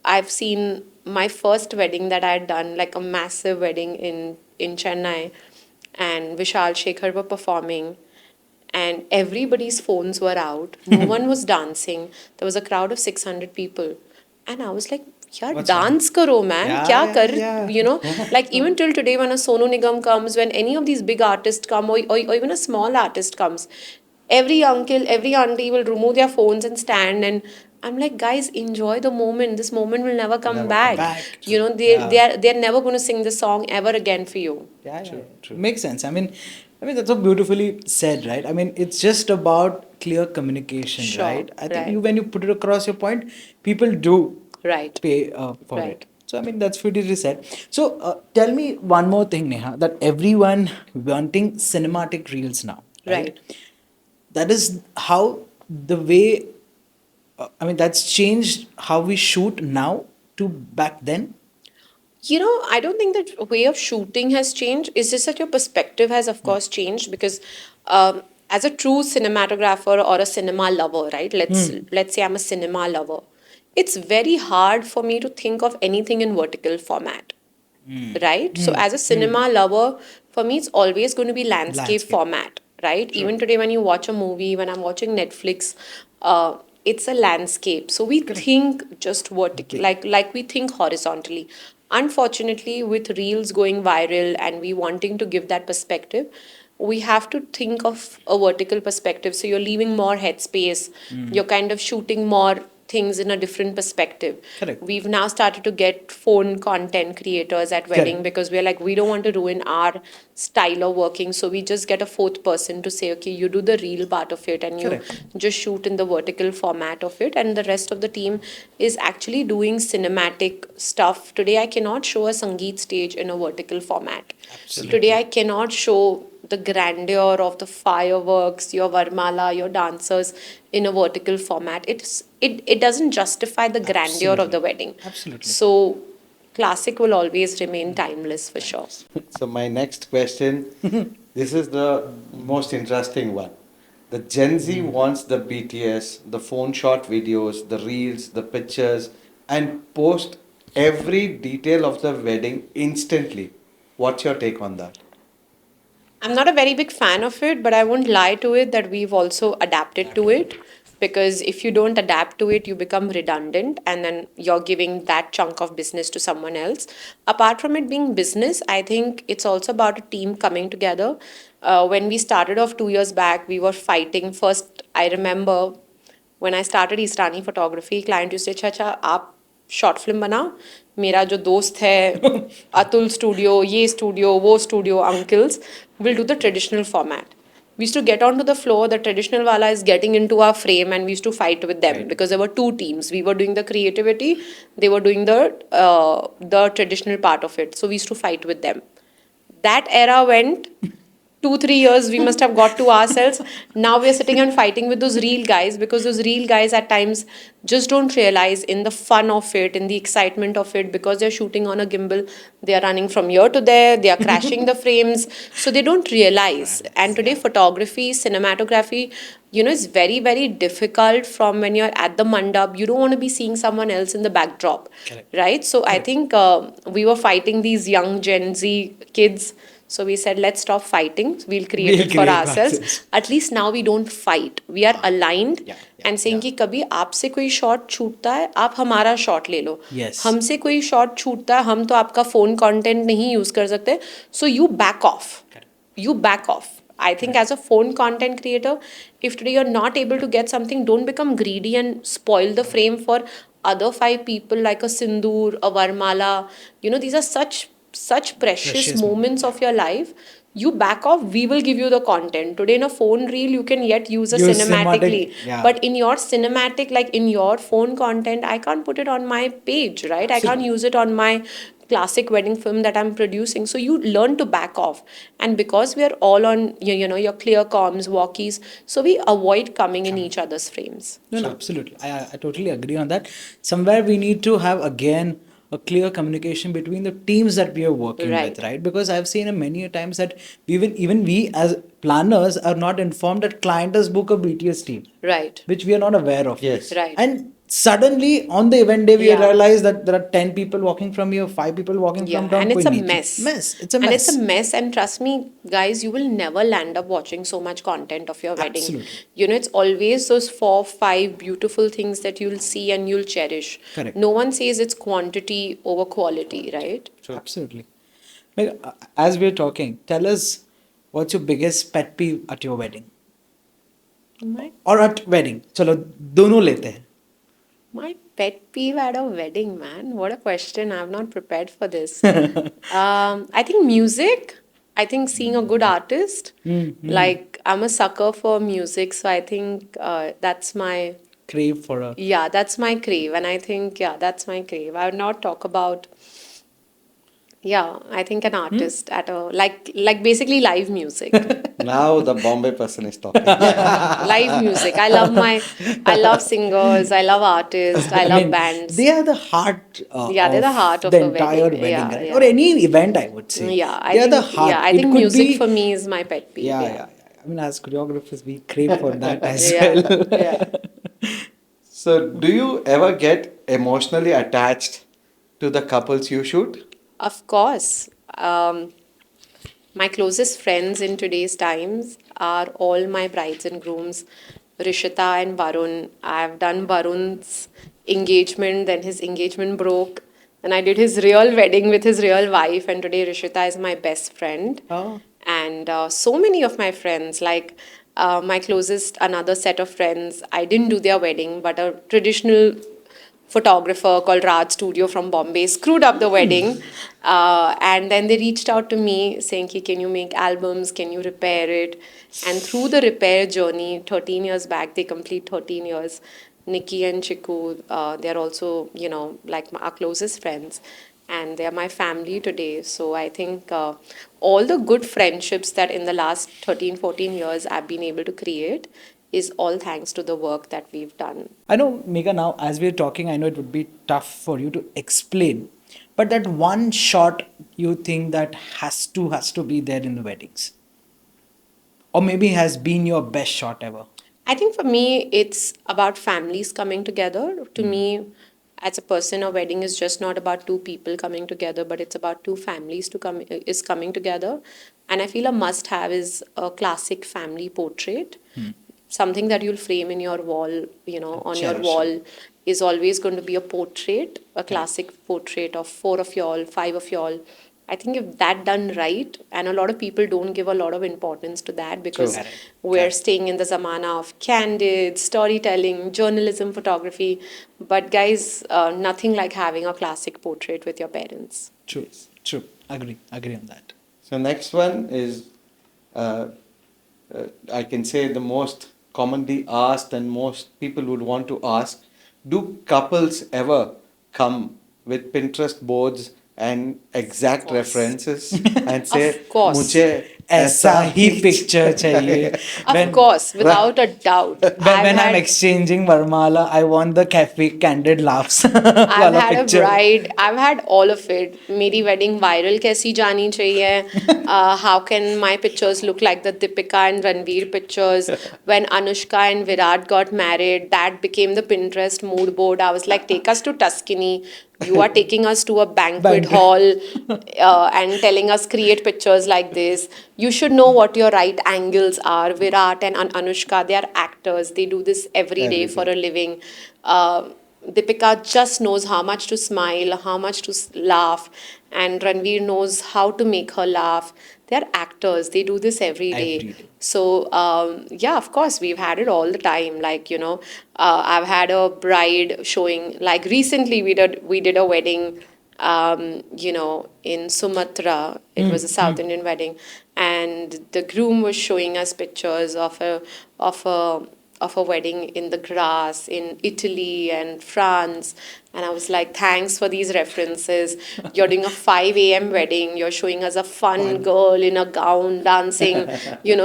I've seen my first wedding that I had done, like a massive wedding in Chennai, and Vishal Shekhar were performing, and everybody's phones were out. No one was dancing. There was a crowd of 600 people, and I was like, "Yeah, What's wrong? dance karo, man. Yeah, Kya yeah, kar?" yeah. You know, like even till today, when a Sonu Nigam comes, when any of these big artists come, or even a small artist comes, every uncle, every auntie will remove their phones and stand. And I'm like, guys, enjoy the moment. This moment will never come Never come back. back. You know, Yeah. they're never going to sing the song ever again for you. Yeah, yeah, True, yeah. true. Makes sense. I mean that's so beautifully said, right? I mean, it's just about clear communication, Sure, right? I think right, when you put it across your point, people do right, pay for right. it. So I mean that's beautifully said. So tell me one more thing, Neha, that everyone wanting cinematic reels now, right? Right. That is how the way. I mean that's changed how we shoot now to back then. You know, I don't think that way of shooting has changed. It's just that your perspective has, of course, changed because, as a true cinematographer or a cinema lover, right? Let's say I'm a cinema lover. It's very hard for me to think of anything in vertical format, right? So as a cinema lover, for me, it's always going to be landscape Landscape. format, right? Even today, when you watch a movie, when I'm watching Netflix, it's a landscape. So we think just vertical, Big. like we think horizontally. Unfortunately, with reels going viral and we wanting to give that perspective, we have to think of a vertical perspective. So you're leaving more headspace. You're kind of shooting more things in a different perspective. Correct. We've now started to get phone content creators at wedding Correct. because we're like, we don't want to ruin our style of working. So we just get a fourth person to say, okay, you do the reel part of it and you Correct. just shoot in the vertical format of it. And the rest of the team is actually doing cinematic stuff. Today, I cannot show a Sangeet stage in a vertical format. Absolutely. Today, I cannot show the grandeur of the fireworks, your Varmala, your dancers in a vertical format. It doesn't justify the grandeur of the wedding. Absolutely. So classic will always remain timeless for sure. So my next question, this is the most interesting one. The Gen Z wants the BTS, the phone shot videos, the reels, the pictures, and post every detail of the wedding instantly. What's your take on that? I'm not a very big fan of it, but I won't lie to it that we've also adapted to it. Because if you don't adapt to it, you become redundant and then you're giving that chunk of business to someone else. Apart from it being business, I think it's also about a team coming together. When we started off 2 years back, we were fighting. First, I remember when I started Israni photography, client used to say, अच्छा आप short film बनाओ, मेरा जो दोस्त है Atul studio, ये studio, वो studio, uncles will do the traditional format. We used to get onto the floor, the traditional wala is getting into our frame, and we used to fight with them because there were two teams. We were doing the creativity, they were doing the traditional part of it. So we used to fight with them. That era went. 2 3 years we must have got to ourselves. Now we're sitting and fighting with those real guys because those real guys at times just don't realize in the fun of it, in the excitement of it, because they're shooting on a gimbal, they are running from here to there, they are crashing the frames, so they don't realize. And today photography, cinematography, you know, is very very difficult. From when you're at the mandap, you don't want to be seeing someone else in the backdrop. Correct. Right? So I think we were fighting these young Gen Z kids. So we said, let's stop fighting. We'll create We'll it for create ourselves. ourselves. At least now we don't fight. We are aligned Yeah, and saying कि कभी आपसे कोई shot छूटता है, आप हमारा shot ले लो. Yes. हमसे कोई शॉट छूटता है, हम तो आपका फोन कंटेंट नहीं यूज कर सकते. So you back off. You back off. I think as a phone content creator, if today you're not able to get something, don't become greedy and spoil the frame for other five people like a Sindoor, a Varmala. These are such precious Precious moment. moments of your life. You back off, we will give you the content. Today in a phone reel, you can yet use a Use cinematic. cinematically. Yeah. But in your cinematic, like in your phone content, I can't put it on my page, right? I can't Absolutely. use it on my classic wedding film that I'm producing. So you learn to back off. And because we are all on your clear comms, walkies, so we avoid coming in each other's frames. No, absolutely. I totally agree on that. Somewhere we need to have again a clear communication between the teams that we are working with, Right. right? Because I've seen many a times that even we as planners are not informed that client has booked a BTS team, Right. which we are not aware of. Yes. Right. And suddenly on the event day, we Yeah. realize that there are 10 people walking from here, 5 people walking from Yeah, down. and it's Koi a nahi thi. mess. Mess. It's a And it's a mess. mess. And trust me, guys, you will never land up watching so much content of your wedding. Absolutely. It's always those 4, 5 beautiful things that you'll see and you'll cherish. Correct. No one says it's quantity over quality, right? Absolutely. Like, as we're talking, tell us what's your biggest pet peeve at your wedding My or at wedding. चलो दोनों लेते हैं. My pet peeve at a wedding, man. What a question. I'm not prepared for this. I think music. I think seeing a good artist. Like, I'm a sucker for music, so I think that's my, Crave for a. yeah, that's my crave. And I think, yeah, that's my crave. I would not talk about, yeah, I think an artist at a, like basically live music. Now the Bombay person is talking. Live music. I love singers, I love artists, I I love mean, bands. they are the heart Yeah, they're the heart of the a entire wedding. wedding, Yeah, right? yeah. Or any event, I would say. Yeah, They are the heart. I It think could music be. for me is my pet peeve. Yeah, Yeah. yeah, yeah. I mean, as choreographers, we crave for that as Yeah. well. Yeah. So, do you ever get emotionally attached to the couples you shoot? Of course. My closest friends in today's times are all my brides and grooms, Rishita and Varun. I've done Varun's engagement, then his engagement broke. Then I did his real wedding with his real wife, and today Rishita is my best friend. Oh. And so many of my friends, like my closest, another set of friends, I didn't do their wedding, but a traditional photographer called Raj Studio from Bombay screwed up the wedding. And then they reached out to me saying, "Ki, can you make albums? Can you repair it?" And through the repair journey, 13 years back, they complete 13 years. Nikki and Chiku, they're also, like our closest friends. And they're my family today. So I think all the good friendships that in the last 13, 14 years I've been able to create is all thanks to the work that we've done. I know, Megha, now as we're talking, I know it would be tough for you to explain, but that one shot you think that has to be there in the weddings, or maybe has been your best shot ever. I think for me, it's about families coming together. To me, as a person, a wedding is just not about two people coming together, but it's about two families coming together. And I feel a must-have is a classic family portrait, something that you'll frame in your wall. On your Cherish. wall is always going to be a portrait, a classic portrait of four of y'all, five of y'all. I think if that done right, and a lot of people don't give a lot of importance to that because Correct. we're staying in the zamana of candid storytelling, journalism, photography. But guys, nothing like having a classic portrait with your parents. True, true. Agree on that. So, next one is uh, I can say the most commonly asked and most people would want to ask, do couples ever come with Pinterest boards and exact course. references and say, Of course. मुझे ऐसा ऐसा ही ही picture चाहिए. Of course, without a doubt. When I'm exchanging Varmala, I want the cafe candid laughs. I've वाला had picture. a bride. I've had all of it. मेरी wedding viral कैसी जानी चाहिए? How can my pictures look like the Deepika and Ranveer pictures? When Anushka and Virat got married, that became the Pinterest mood board. I was like, take us to Tuscany. You are taking us to a banquet hall and telling us create pictures like this. You should know what your right angles are. Virat and Anushka, they are actors. They do this every day for a living. Deepika just knows how much to smile, how much to laugh, and Ranveer knows how to make her laugh. they're actors. They do this every day. Every day. So yeah, of course, we've had it all the time. Like I've had a bride showing. Like recently, we did a wedding. In Sumatra, it was a South Indian wedding, and the groom was showing us pictures of a of a wedding in the grass in Italy and France. And I was like, thanks for these references. You're doing a 5 a.m. wedding. You're showing us a fun girl in a gown dancing,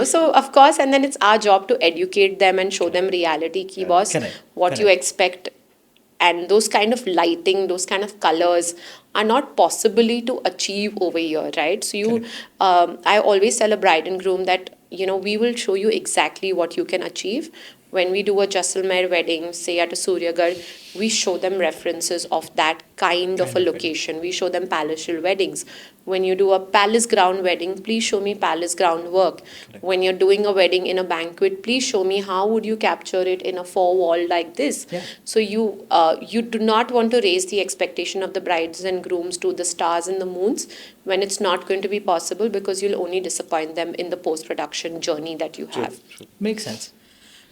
So, of course, and then it's our job to educate them and show them reality, ki boss, Correct. what you Correct. expect. And those kind of lighting, those kind of colors are not possibly to achieve over here, right? So I always tell a bride and groom that we will show you exactly what you can achieve. When we do a Jaisalmer wedding, say at a Suryagarh, we show them references of that kind of a location. We show them palatial weddings. When you do a palace ground wedding, please show me palace ground work. When you're doing a wedding in a banquet, please show me how would you capture it in a four wall like this. Yeah. So you do not want to raise the expectation of the brides and grooms to the stars and the moons when it's not going to be possible, because you'll only disappoint them in the post production journey that you have. Makes sense.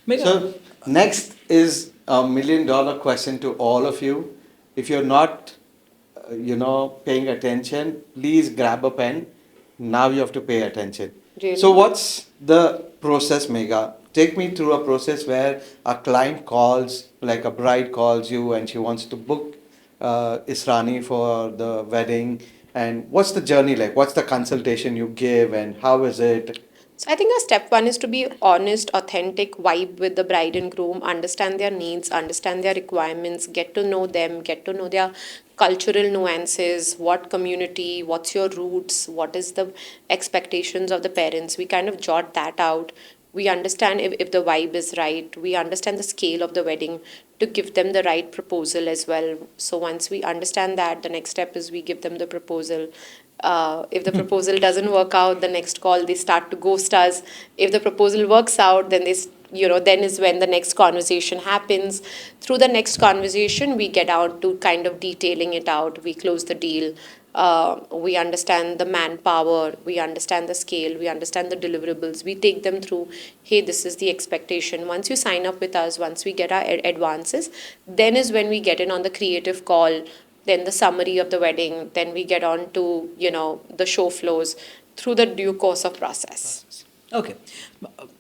Megha, So, next is a $1 million question to all of you. If you're not, paying attention, please grab a pen. Now you have to pay attention. Really? So, what's the process, Megha? Take me through a process where a client calls, like a bride calls you and she wants to book Israni for the wedding. And what's the journey like? What's the consultation you give and how is it? So I think our step one is to be honest, authentic, vibe with the bride and groom, understand their needs, understand their requirements, get to know them, get to know their cultural nuances, what community, what's your roots, what is the expectations of the parents. We kind of jot that out. We understand if the vibe is right. We understand the scale of the wedding to give them the right proposal as well. So once we understand that, the next step is we give them the proposal. If the proposal doesn't work out, the next call they start to ghost us. If the proposal works out, then then is when the next conversation happens. Through the next conversation, we get out to kind of detailing it out. We close the deal. We understand the manpower, we understand the scale, we understand the deliverables. We take them through, hey, this is the expectation. Once you sign up with us, once we get our advances, then is when we get in on the creative call, then the summary of the wedding, then we get on to, the show flows through the due course of process. okay.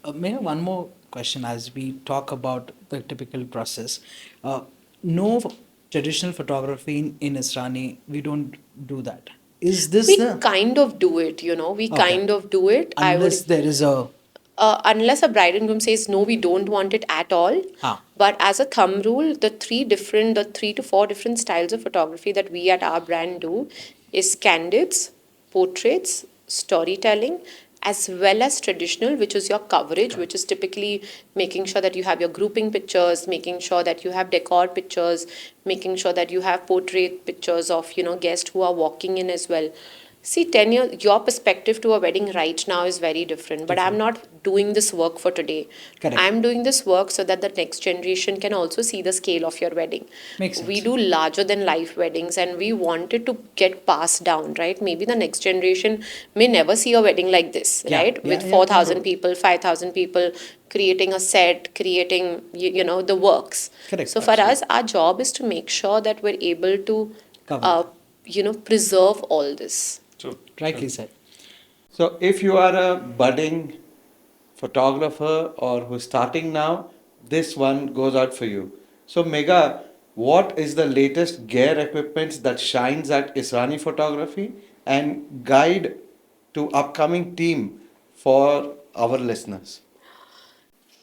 Megha, one more question as we talk about the typical process. No traditional photography in Israni, we don't do that. Is this We the kind of do it, we Okay. kind of do it. unless there is a Unless a bride and groom says no, we don't want it at all. Ah. But as a thumb rule, the three to four different styles of photography that we at our brand do is candids, portraits, storytelling, as well as traditional, which is your coverage, which is typically making sure that you have your grouping pictures, making sure that you have decor pictures, making sure that you have portrait pictures of guests who are walking in as well. See, 10 years, your perspective to a wedding right now is very different. But I'm not doing this work for today. Correct. I'm doing this work so that the next generation can also see the scale of your wedding. Makes sense. We do larger than life weddings and we want it to get passed down, right? Maybe the next generation may never see a wedding like this, Yeah, right? yeah, With yeah, 4,000 people, 5,000 people, creating a set, creating, the works. Correct. So for us, our job is to make sure that we're able to, Cover. preserve all this. Rightly said. So, if you are a budding photographer or who's starting now, this one goes out for you. So, Megha, what is the latest gear equipment that shines at Israni photography and guide to upcoming team for our listeners?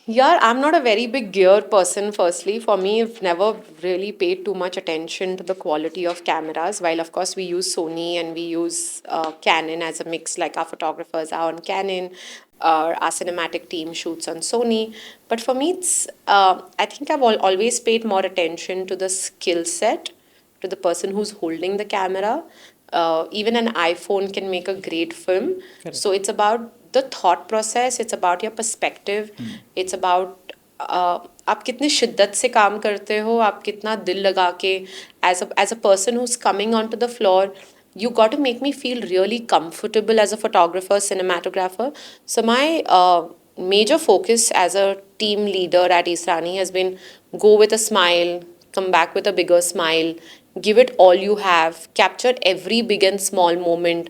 Yeah, I'm not a very big gear person, firstly. For me, I've never really paid too much attention to the quality of cameras. While, of course, we use Sony and we use Canon as a mix, like our photographers are on Canon, our cinematic team shoots on Sony. But for me, I think I've always paid more attention to the skill set, to the person who's holding the camera. Even an iPhone can make a great film. Correct. So it's about the thought process, it's about your perspective, it's about आप कितने शिद्दत से काम करते हो, आप कितना दिल लगा के, as a person who's coming onto the floor, you got to make me feel really comfortable as a photographer, cinematographer. So my major focus as a team leader at Israni has been go with a smile, come back with a bigger smile, give it all you have, capture every big and small moment.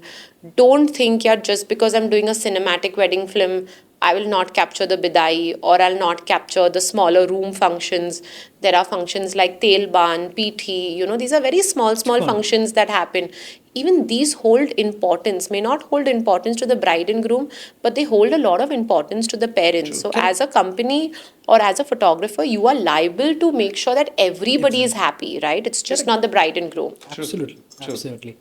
Don't think, yeah, just because I'm doing a cinematic wedding film, I will not capture the bidai or I'll not capture the smaller room functions. There are functions like Telban, PT, these are very small Sure. functions that happen. Even these hold importance, may not hold importance to the bride and groom, but they hold a lot of importance to the parents. So, Correct. as a company or as a photographer, you are liable to make sure that everybody is Exactly. happy, right? It's just Correct. not the bride and groom. Absolutely. Absolutely.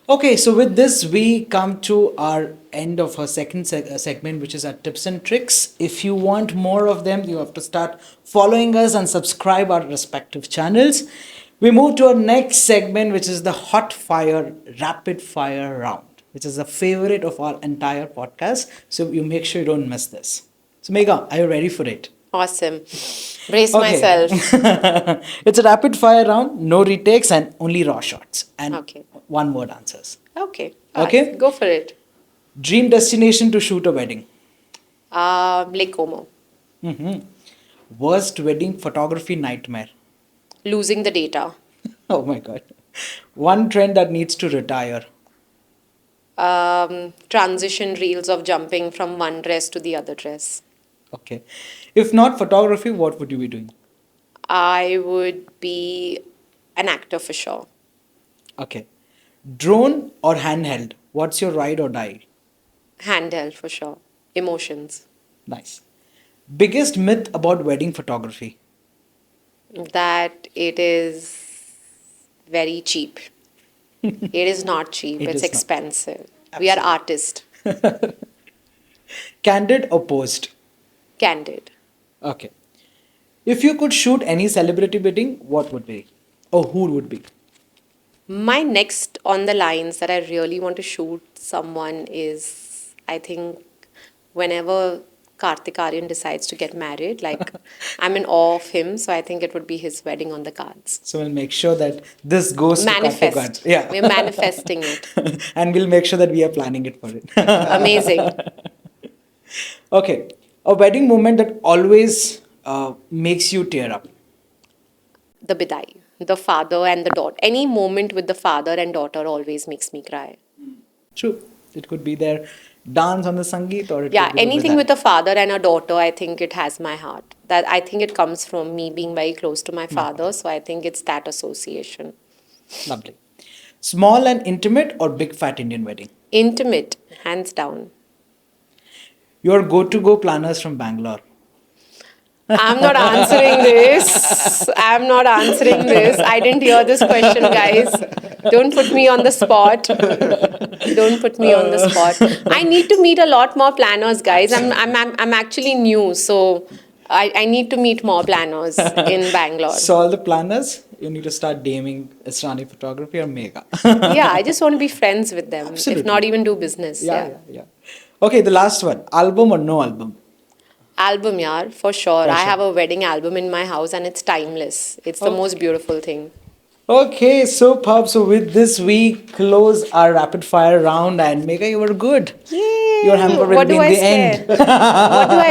Okay, so with this, we come to our end of our second segment, which is our tips and tricks. If you want more of them, you have to start following us and subscribe our respective channels. We move to our next segment, which is the hot fire, rapid fire round, which is a favorite of our entire podcast. So you make sure you don't miss this. So Megha, are you ready for it? Awesome. Brace Okay. myself. It's a rapid fire round, no retakes and only raw shots and Okay. one word answers. Okay. Okay? Go for it. Dream destination to shoot a wedding. Lake Como. Worst wedding photography nightmare. Losing the data. Oh my god. One trend that needs to retire. Transition reels of jumping from one dress to the other dress. Okay. If not photography, what would you be doing? I would be an actor for sure. Okay. Drone or handheld? What's your ride or die? Handheld for sure. Emotions. Nice. Biggest myth about wedding photography. That it is very cheap. It is not cheap. It It's is not. expensive. We are Absolutely. artists. Candid or posed? Candid. Okay. If you could shoot any celebrity wedding, what would be? Or who would be? My next on the lines that I really want to shoot someone is, I think, whenever Kartik Aaryan decides to get married, like I'm in awe of him, so I think it would be his wedding on the cards. So we'll make sure that this goes to Kartik. Manifest. Yeah. We're manifesting it. And we'll make sure that we are planning it for it. Amazing. Okay. A wedding moment that always makes you tear up. The bidai, the father and the daughter. Any moment with the father and daughter always makes me cry. True. It could be their dance on the Sangeet or it Yeah, could be the anything with Vidai. a father and a daughter, I think it has my heart. That I think it comes from me being very close to my father, so I think it's that association. Lovely. Small and intimate or big fat Indian wedding? Intimate, hands down. Your go planners from Bangalore. I'm not answering this. I'm not answering this. I didn't hear this question, guys. Don't put me on the spot. Don't put me on the spot. I need to meet a lot more planners, guys. I'm actually new, so I need to meet more planners in Bangalore. So all the planners, you need to start DMing Israni Photography or Megha. Yeah, I just want to be friends with them, if Absolutely. not even do business. Yeah, Yeah. yeah, yeah. Okay, the last one. Album or no album? Album, yeah, for sure. For I sure. have a wedding album in my house and it's timeless. It's the most beautiful thing. Okay, superb. So with this, we close our rapid fire round, and Megha, you were good. Yay! Your hamper will What be do in I the scare?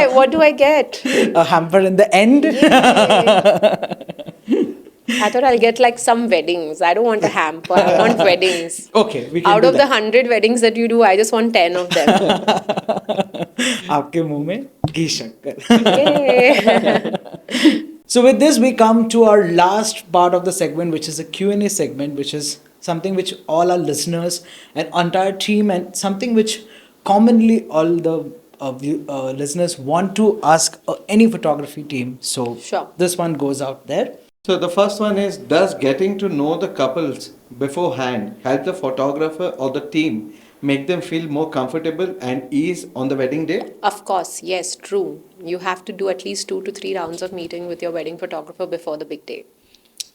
end. What do I get? A hamper in the end. Yay! I thought I'll get like some weddings. I don't want a hamper. I want weddings. Okay, we can Out do of the that. 100 weddings that you do, I just want 10 of them. आपके मुंह में घी शक्कर. Yay! So with this, we come to our last part of the segment, which is a Q&A segment, which is something which all our listeners and entire team and something which commonly all the listeners want to ask any photography team. So Sure. this one goes out there. So the first one is, does getting to know the couples beforehand help the photographer or the team make them feel more comfortable and ease on the wedding day? Of course, yes, true. You have to do at least 2 to 3 rounds of meeting with your wedding photographer before the big day.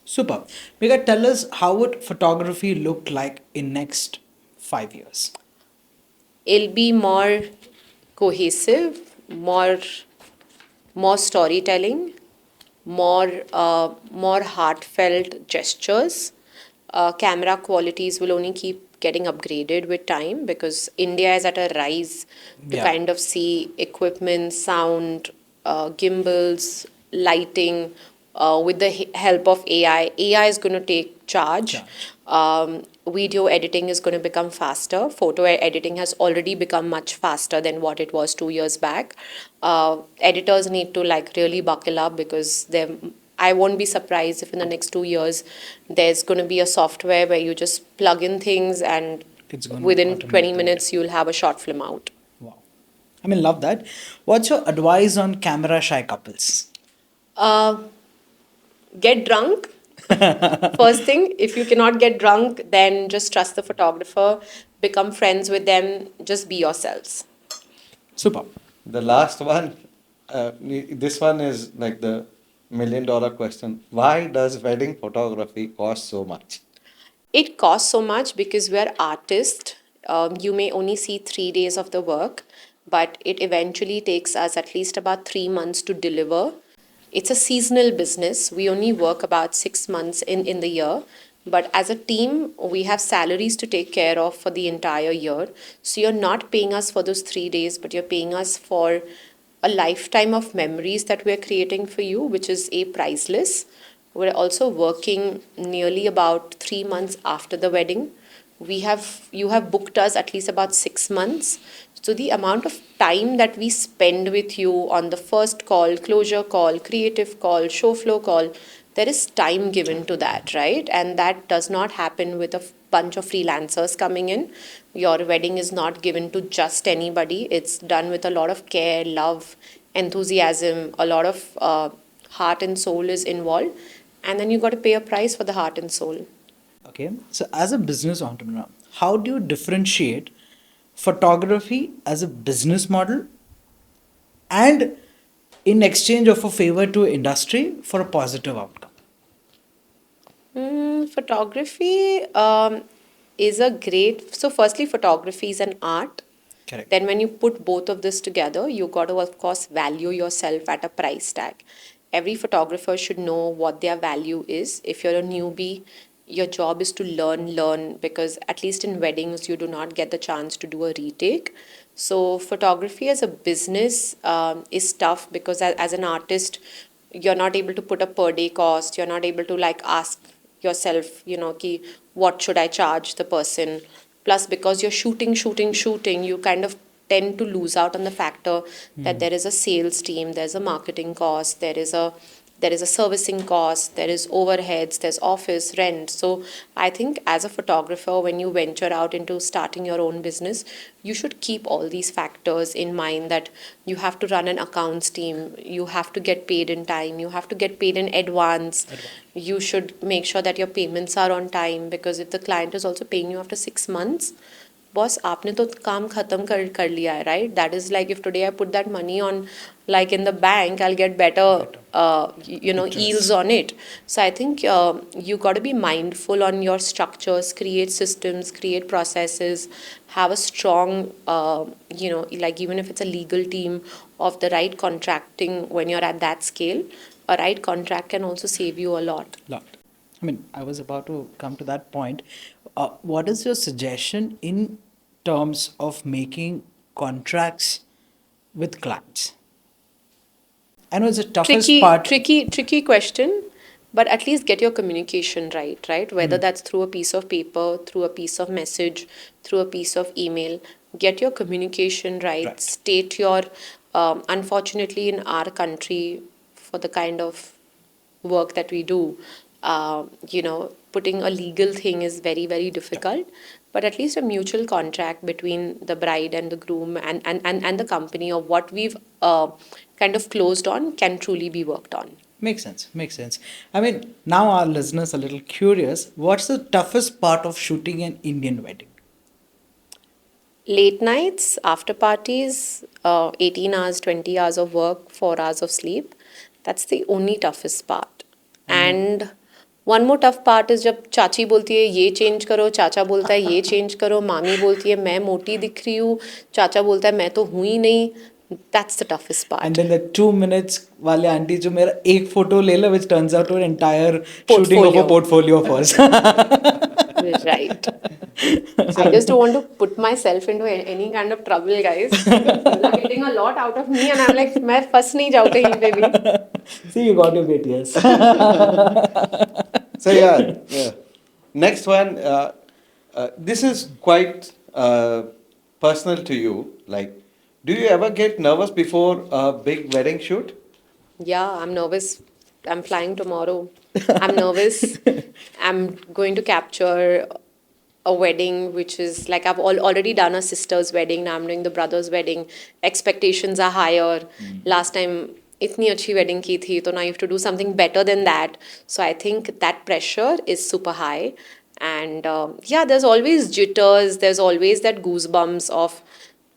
Super. Megha, tell us how would photography look like in next 5 years? It'll be more cohesive, more storytelling, more heartfelt gestures. Camera qualities will only keep getting upgraded with time, because India is at a rise to Yeah. kind of see equipment, sound, gimbals, lighting, with the help of AI. AI is going to take charge. Charge. Video editing is going to become faster. Photo editing has already become much faster than what it was 2 years back. Editors need to like really buckle up, because I won't be surprised if in the next 2 years there's going to be a software where you just plug in things and It's going to within automate 20 the video. minutes you'll have a short film out. Wow. I mean, love that. What's your advice on camera shy couples? Uh, get drunk. First thing, if you cannot get drunk, then just trust the photographer, become friends with them, just be yourselves. Super. The last one, this one is like the $1 million question. Why does wedding photography cost so much? It costs so much because we're artists. You may only see 3 days of the work, but it eventually takes us at least about 3 months to deliver. It's a seasonal business. We only work about 6 months in the year. But as a team, we have salaries to take care of for the entire year. So you're not paying us for those 3 days, but you're paying us for a lifetime of memories that we're creating for you, which is a priceless. We're also working nearly about 3 months after the wedding. You have booked us at least about 6 months. So the amount of time that we spend with you on the first call, closure call, creative call, show flow call, there is time given to that, right? And that does not happen with a bunch of freelancers coming in. Your wedding is not given to just anybody. It's done with a lot of care, love, enthusiasm, a lot of heart and soul is involved. And then you got to pay a price for the heart and soul. Okay. So, as a business entrepreneur, how do you differentiate photography as a business model and in exchange of a favor to industry for a positive outcome? Photography is a great. So, firstly, photography is an art. Correct. Then, when you put both of this together, you got to, of course, value yourself at a price tag. Every photographer should know what their value is. If you're a newbie, your job is to learn, because at least in weddings, you do not get the chance to do a retake. So, photography as a business is tough, because as an artist, you're not able to put a per day cost. You're not able to like ask yourself, ki, what should I charge the person? Plus, because you're shooting, you kind of tend to lose out on the factor that there is a sales team, there's a marketing cost, there is a servicing cost, there is overheads, there's office rent. So I think as a photographer, when you venture out into starting your own business, you should keep all these factors in mind, that you have to run an accounts team, you have to get paid in time, you have to get paid in advance. You should make sure that your payments are on time, because if the client is also paying you after 6 months, boss आपने तो काम खत्म कर लिया है, right? That is like if today I put that money on like in the bank, I'll get better yields on it. So I think you got to be mindful on your structures, create systems, create processes, have a strong like even if it's a legal team of the right contracting. When you're at that scale, a right contract can also save you a lot. Lot. I mean, I was about to come to that point. What is your suggestion in terms of making contracts with clients? I know it's the toughest part. Tricky question, but at least get your communication right? Whether that's through a piece of paper, through a piece of message, through a piece of email, get your communication right. Right. State your, unfortunately, in our country, for the kind of work that we do, putting a legal thing is very, very difficult. But at least a mutual contract between the bride and the groom and the company, of what we've kind of closed on, can truly be worked on. Makes sense. Makes sense. I mean, now our listeners are a little curious. What's the toughest part of shooting an Indian wedding? Late nights, after parties, 18 hours, 20 hours of work, 4 hours of sleep. That's the only toughest part. And one more tough part is जब चाची बोलती है ये change करो, चाचा बोलता है ये चेंज करो, मामी बोलती है मैं मोटी दिख रही हूँ, चाचा बोलता है मैं तो हूँ ही नहीं. That's the toughest part. And then the 2 minutes वाले आंटी जो मेरा एक फोटो ले ला, which turns out to an entire shooting of a portfolio of hers. Right. I just don't want to put myself into any kind of trouble, guys. People are getting a lot out of me, and I'm like, मैं फंस नहीं जाऊँ कहीं पे भी. See, you got your BTS. So yeah, yeah. Next one. This is quite personal to you. Like, do you ever get nervous before a big wedding shoot? Yeah, I'm nervous. I'm flying tomorrow. I'm nervous. I'm going to capture a wedding which is like already done a sister's wedding. Now I'm doing the brother's wedding. Expectations are higher. Last time इतनी अच्छी wedding की थी, तो now you have to do something better than that. So I think that pressure is super high. And yeah, there's always jitters. There's always that goosebumps of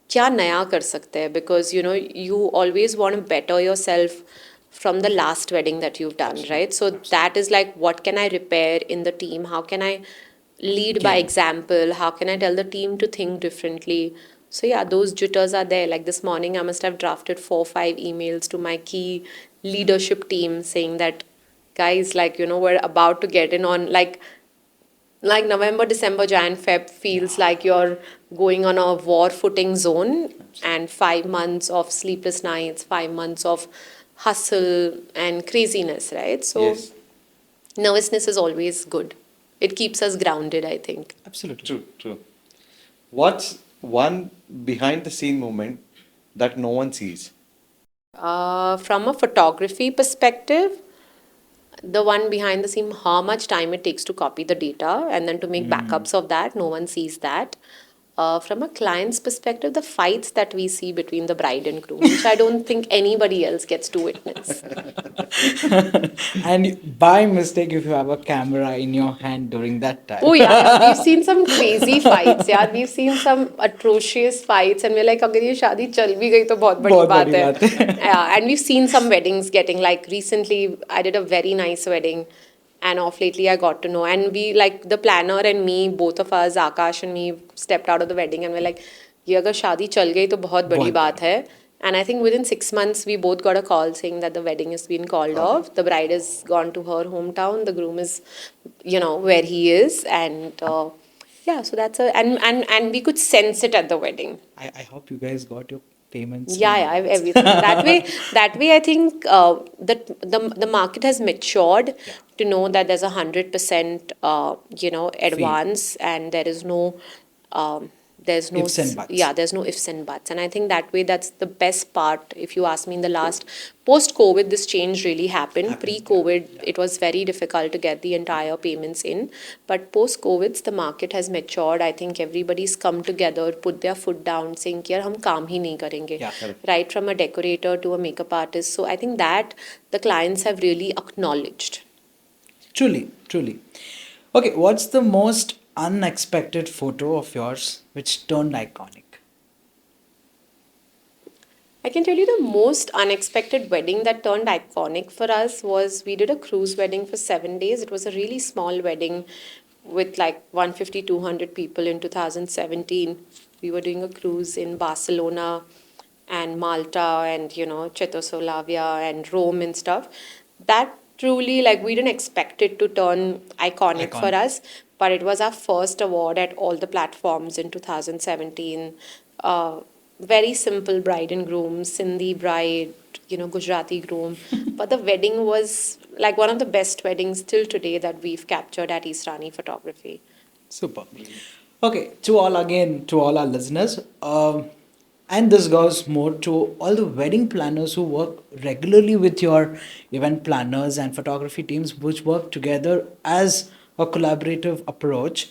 क्या नया कर सकते हैं, because you always want to better yourself from the last wedding that you've done, right? So that is like, what can I repair in the team? How can I lead by example? How can I tell the team to think differently? So yeah, those jitters are there. Like this morning, I must have drafted 4 or 5 emails to my key leadership team saying that, guys, like, we're about to get in on like November, December, Jan, Feb feels like you're going on a war footing zone, and 5 months of sleepless nights, 5 months of hustle and craziness, right? So Yes. nervousness is always good. It keeps us grounded, I think. Absolutely. True, true. What's one behind the scene moment that no one sees? From a photography perspective, the one behind the scene, how much time it takes to copy the data and then to make backups of that, no one sees that. From a client's perspective, the fights that we see between the bride and groom, which I don't think anybody else gets to witness. And by mistake, if you have a camera in your hand during that time. Oh yeah, we've seen some crazy fights. Yeah, we've seen some atrocious fights, and we're like, अगर ये शादी चल भी गई तो बहुत बड़ी बहुत बात बड़ी है. बात है. Yeah, and we've seen some weddings getting, like, recently I did a very nice wedding, and off lately I got to know, and we, like, the planner and me, both of us, Akash and me, stepped out of the wedding and we're like, ये अगर शादी चल गई तो बहुत बड़ी बहुत बात है. And I think within 6 months, we both got a call saying that the wedding has been called off. The bride has gone to her hometown. The groom is, where he is. And yeah, so that's and we could sense it at the wedding. I hope you guys got your payments. Yeah, yeah, everything. That way, I think that the market has matured to know that there's 100%, advance, and um, there's no Ifs and buts. yeah, there's no ifs and buts. And I think that way, that's the best part. If you ask me, in the last post-COVID, this change really happened. Pre-COVID, it was very difficult to get the entire payments in, but post-COVID, the market has matured. I think everybody's come together, put their foot down, saying कि यार हम काम ही नहीं करेंगे. Yeah, correct. Right from a decorator to a makeup artist. So I think that the clients have really acknowledged. Truly, truly. Okay, what's the most unexpected photo of yours which turned iconic? I can tell you the most unexpected wedding that turned iconic for us was, we did a cruise wedding for 7 days. It was a really small wedding with like 150, 200 people in 2017. We were doing a cruise in Barcelona and Malta and, Czechoslovakia and Rome and stuff. That truly, like, we didn't expect it to turn iconic for Iconic. us, but it was our first award at all the platforms in 2017. Very simple bride and groom, Sindhi bride, Gujarati groom. But the wedding was like one of the best weddings till today that we've captured at Israni Photography. Super. Okay, to all our listeners, and this goes more to all the wedding planners who work regularly with your event planners and photography teams, which work together as a collaborative approach.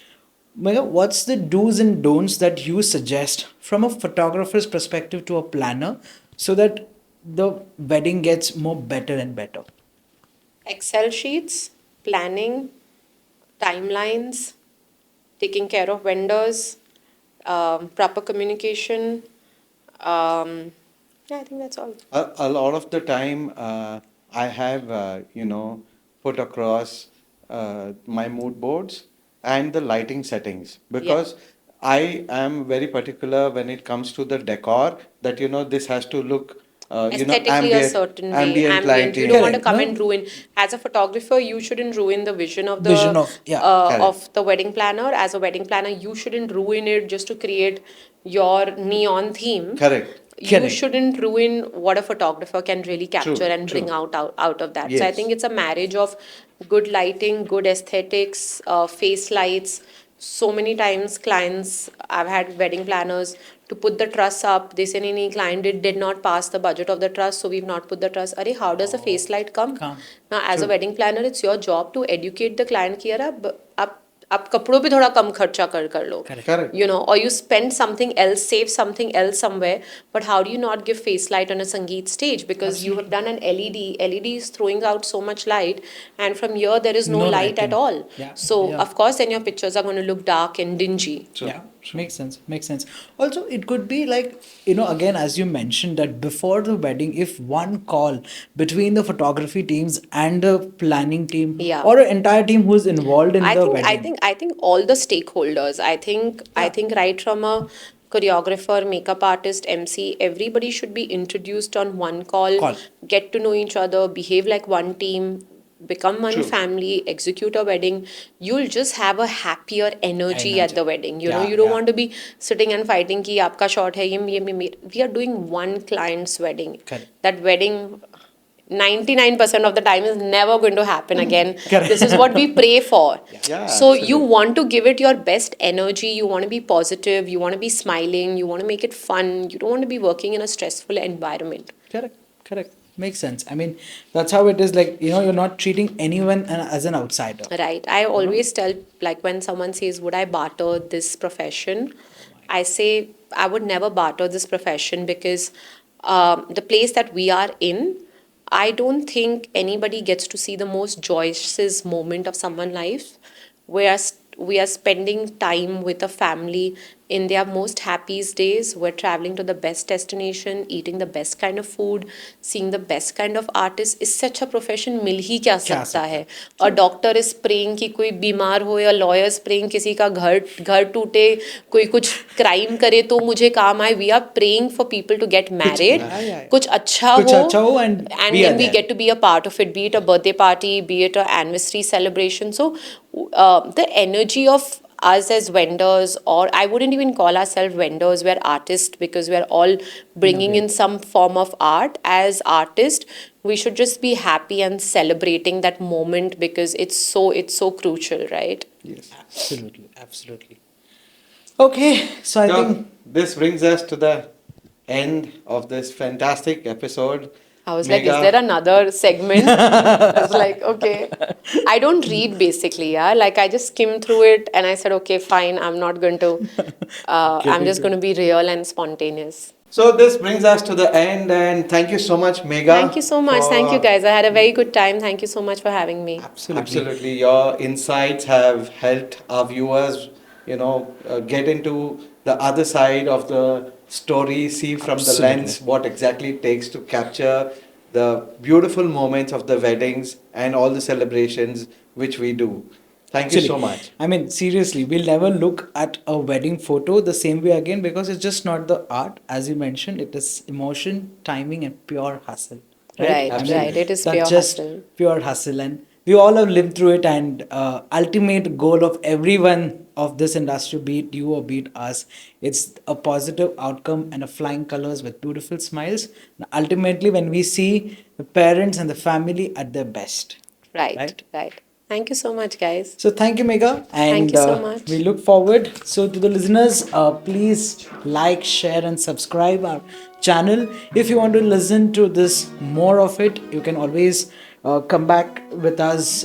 Megha, what's the do's and don'ts that you suggest from a photographer's perspective to a planner so that the wedding gets more better and better? Excel sheets, planning, timelines, taking care of vendors, proper communication. Yeah, I think that's all. A lot of the time, I have, put across my mood boards and the lighting settings because I am very particular when it comes to the decor that, this has to look aesthetically a certain way, ambient ambient. lighting. You don't want to Correct, come no? and ruin. As a photographer, you shouldn't ruin the vision of the Vision of, yeah. Correct. of the wedding planner. As a wedding planner, you shouldn't ruin it just to create your neon theme. Correct. You Correct. shouldn't ruin what a photographer can really capture True, and bring true. out of that. So I Yes. think it's a marriage of good lighting, good aesthetics, face lights. So many times clients, I've had wedding planners to put the truss up. They say, any client did not pass the budget of the truss, so we've not put the truss. Arey, how does the face light come? Come. Now, as a True. wedding planner, it's your job to educate the client कि यार आप कपड़ों पे थोड़ा कम खर्चा कर लो. Correct. Correct. You know, or you spend something else, save something else somewhere. But how do you not give face light on a Sangeet stage? Because you have done an LED. LED is throwing out so much light, and from here there is no No light at lighting. all. Yeah, So yeah. of course, then your pictures are going to look dark and dingy. True. Yeah, makes sense. Makes sense. Also, it could be like, again, as you mentioned, that before the wedding, if one call between the photography teams and the planning team, Yeah. or an entire team who's involved in I the think wedding. I think all the stakeholders. I think right from a choreographer, makeup artist, MC, everybody should be introduced on one call, Call. get to know each other, behave like one team, become one True. family, execute a wedding. You'll just have a happier energy at Energy. the wedding. You know, Yeah, you don't yeah. want to be sitting and fighting कि आपका shot है ये we are doing one client's wedding. Correct. That wedding 99% of the time is never going to happen again. Correct. This is what we pray for. Yeah, So you absolutely. want to give it your best energy, you want to be positive, you want to be smiling, you want to make it fun, you don't want to be working in a stressful environment. Correct. Correct. Makes sense. I mean, that's how it is. Like, you're not treating anyone as an outsider. Right. I always tell, like, when someone says, would I barter this profession? I say, I would never barter this profession because the place that we are in, I don't think anybody gets to see the most joyous moment of someone's life. We are spending time with a family in their most happiest days. We're traveling to the best destination, eating the best kind of food, seeing the best kind of artists. इससे अच्छा profession मिल ही क्या सकता है? और doctor is praying कि कोई बीमार हो, या लॉयर्स प्रेइंग किसी का घर टूटे, कोई कुछ क्राइम करे तो मुझे काम आए. We are praying for people to get married. yeah. कुछ अच्छा कुछ अच्छा हो and and we are then we there. get to be a part of it, be it a birthday party, be it an anniversary celebration. So the energy of us as vendors, or I wouldn't even call ourselves vendors, we're artists because we're all bringing in some form of art. As artists, we should just be happy and celebrating that moment because it's so crucial, right? Yes. Absolutely. Absolutely. Okay. So I So, think. this brings us to the end of this fantastic episode. I was like, Megha, is there another segment? I was like, okay. I don't read basically, yeah. Like I just skim through it and I said, okay, fine, I'm not going to, I'm just going to be real and spontaneous. So this brings us to the end, and thank you so much, Megha. Thank you so much. Thank you for- guys. I had a very good time. Thank you so much for having me. Absolutely. Your insights have helped our viewers, get into the other side of the story, see from the Absolutely. lens what exactly it takes to capture the beautiful moments of the weddings and all the celebrations which we do. Thank you so much. I mean, seriously, we'll never look at a wedding photo the same way again because it's just not the art, as you mentioned. It is emotion, timing, and pure hustle. Right, I right. It is that's pure just hustle. pure hustle, and we all have lived through it. And ultimate goal of everyone of this industry, be it you or be it us, it's a positive outcome and a flying colors with beautiful smiles. And ultimately, when we see the parents and the family at their best. Right, right. Thank you so much, guys. So thank you, Megha. And Thank you so much. we look forward. So to the listeners, please like, share, and subscribe our channel. If you want to listen to this more of it, you can always come back with us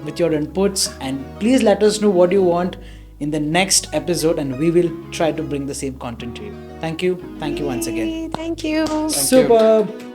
with your inputs, and please let us know what you want in the next episode, and we will try to bring the same content to you. Thank you. Thank you once again. Thank you. Superb.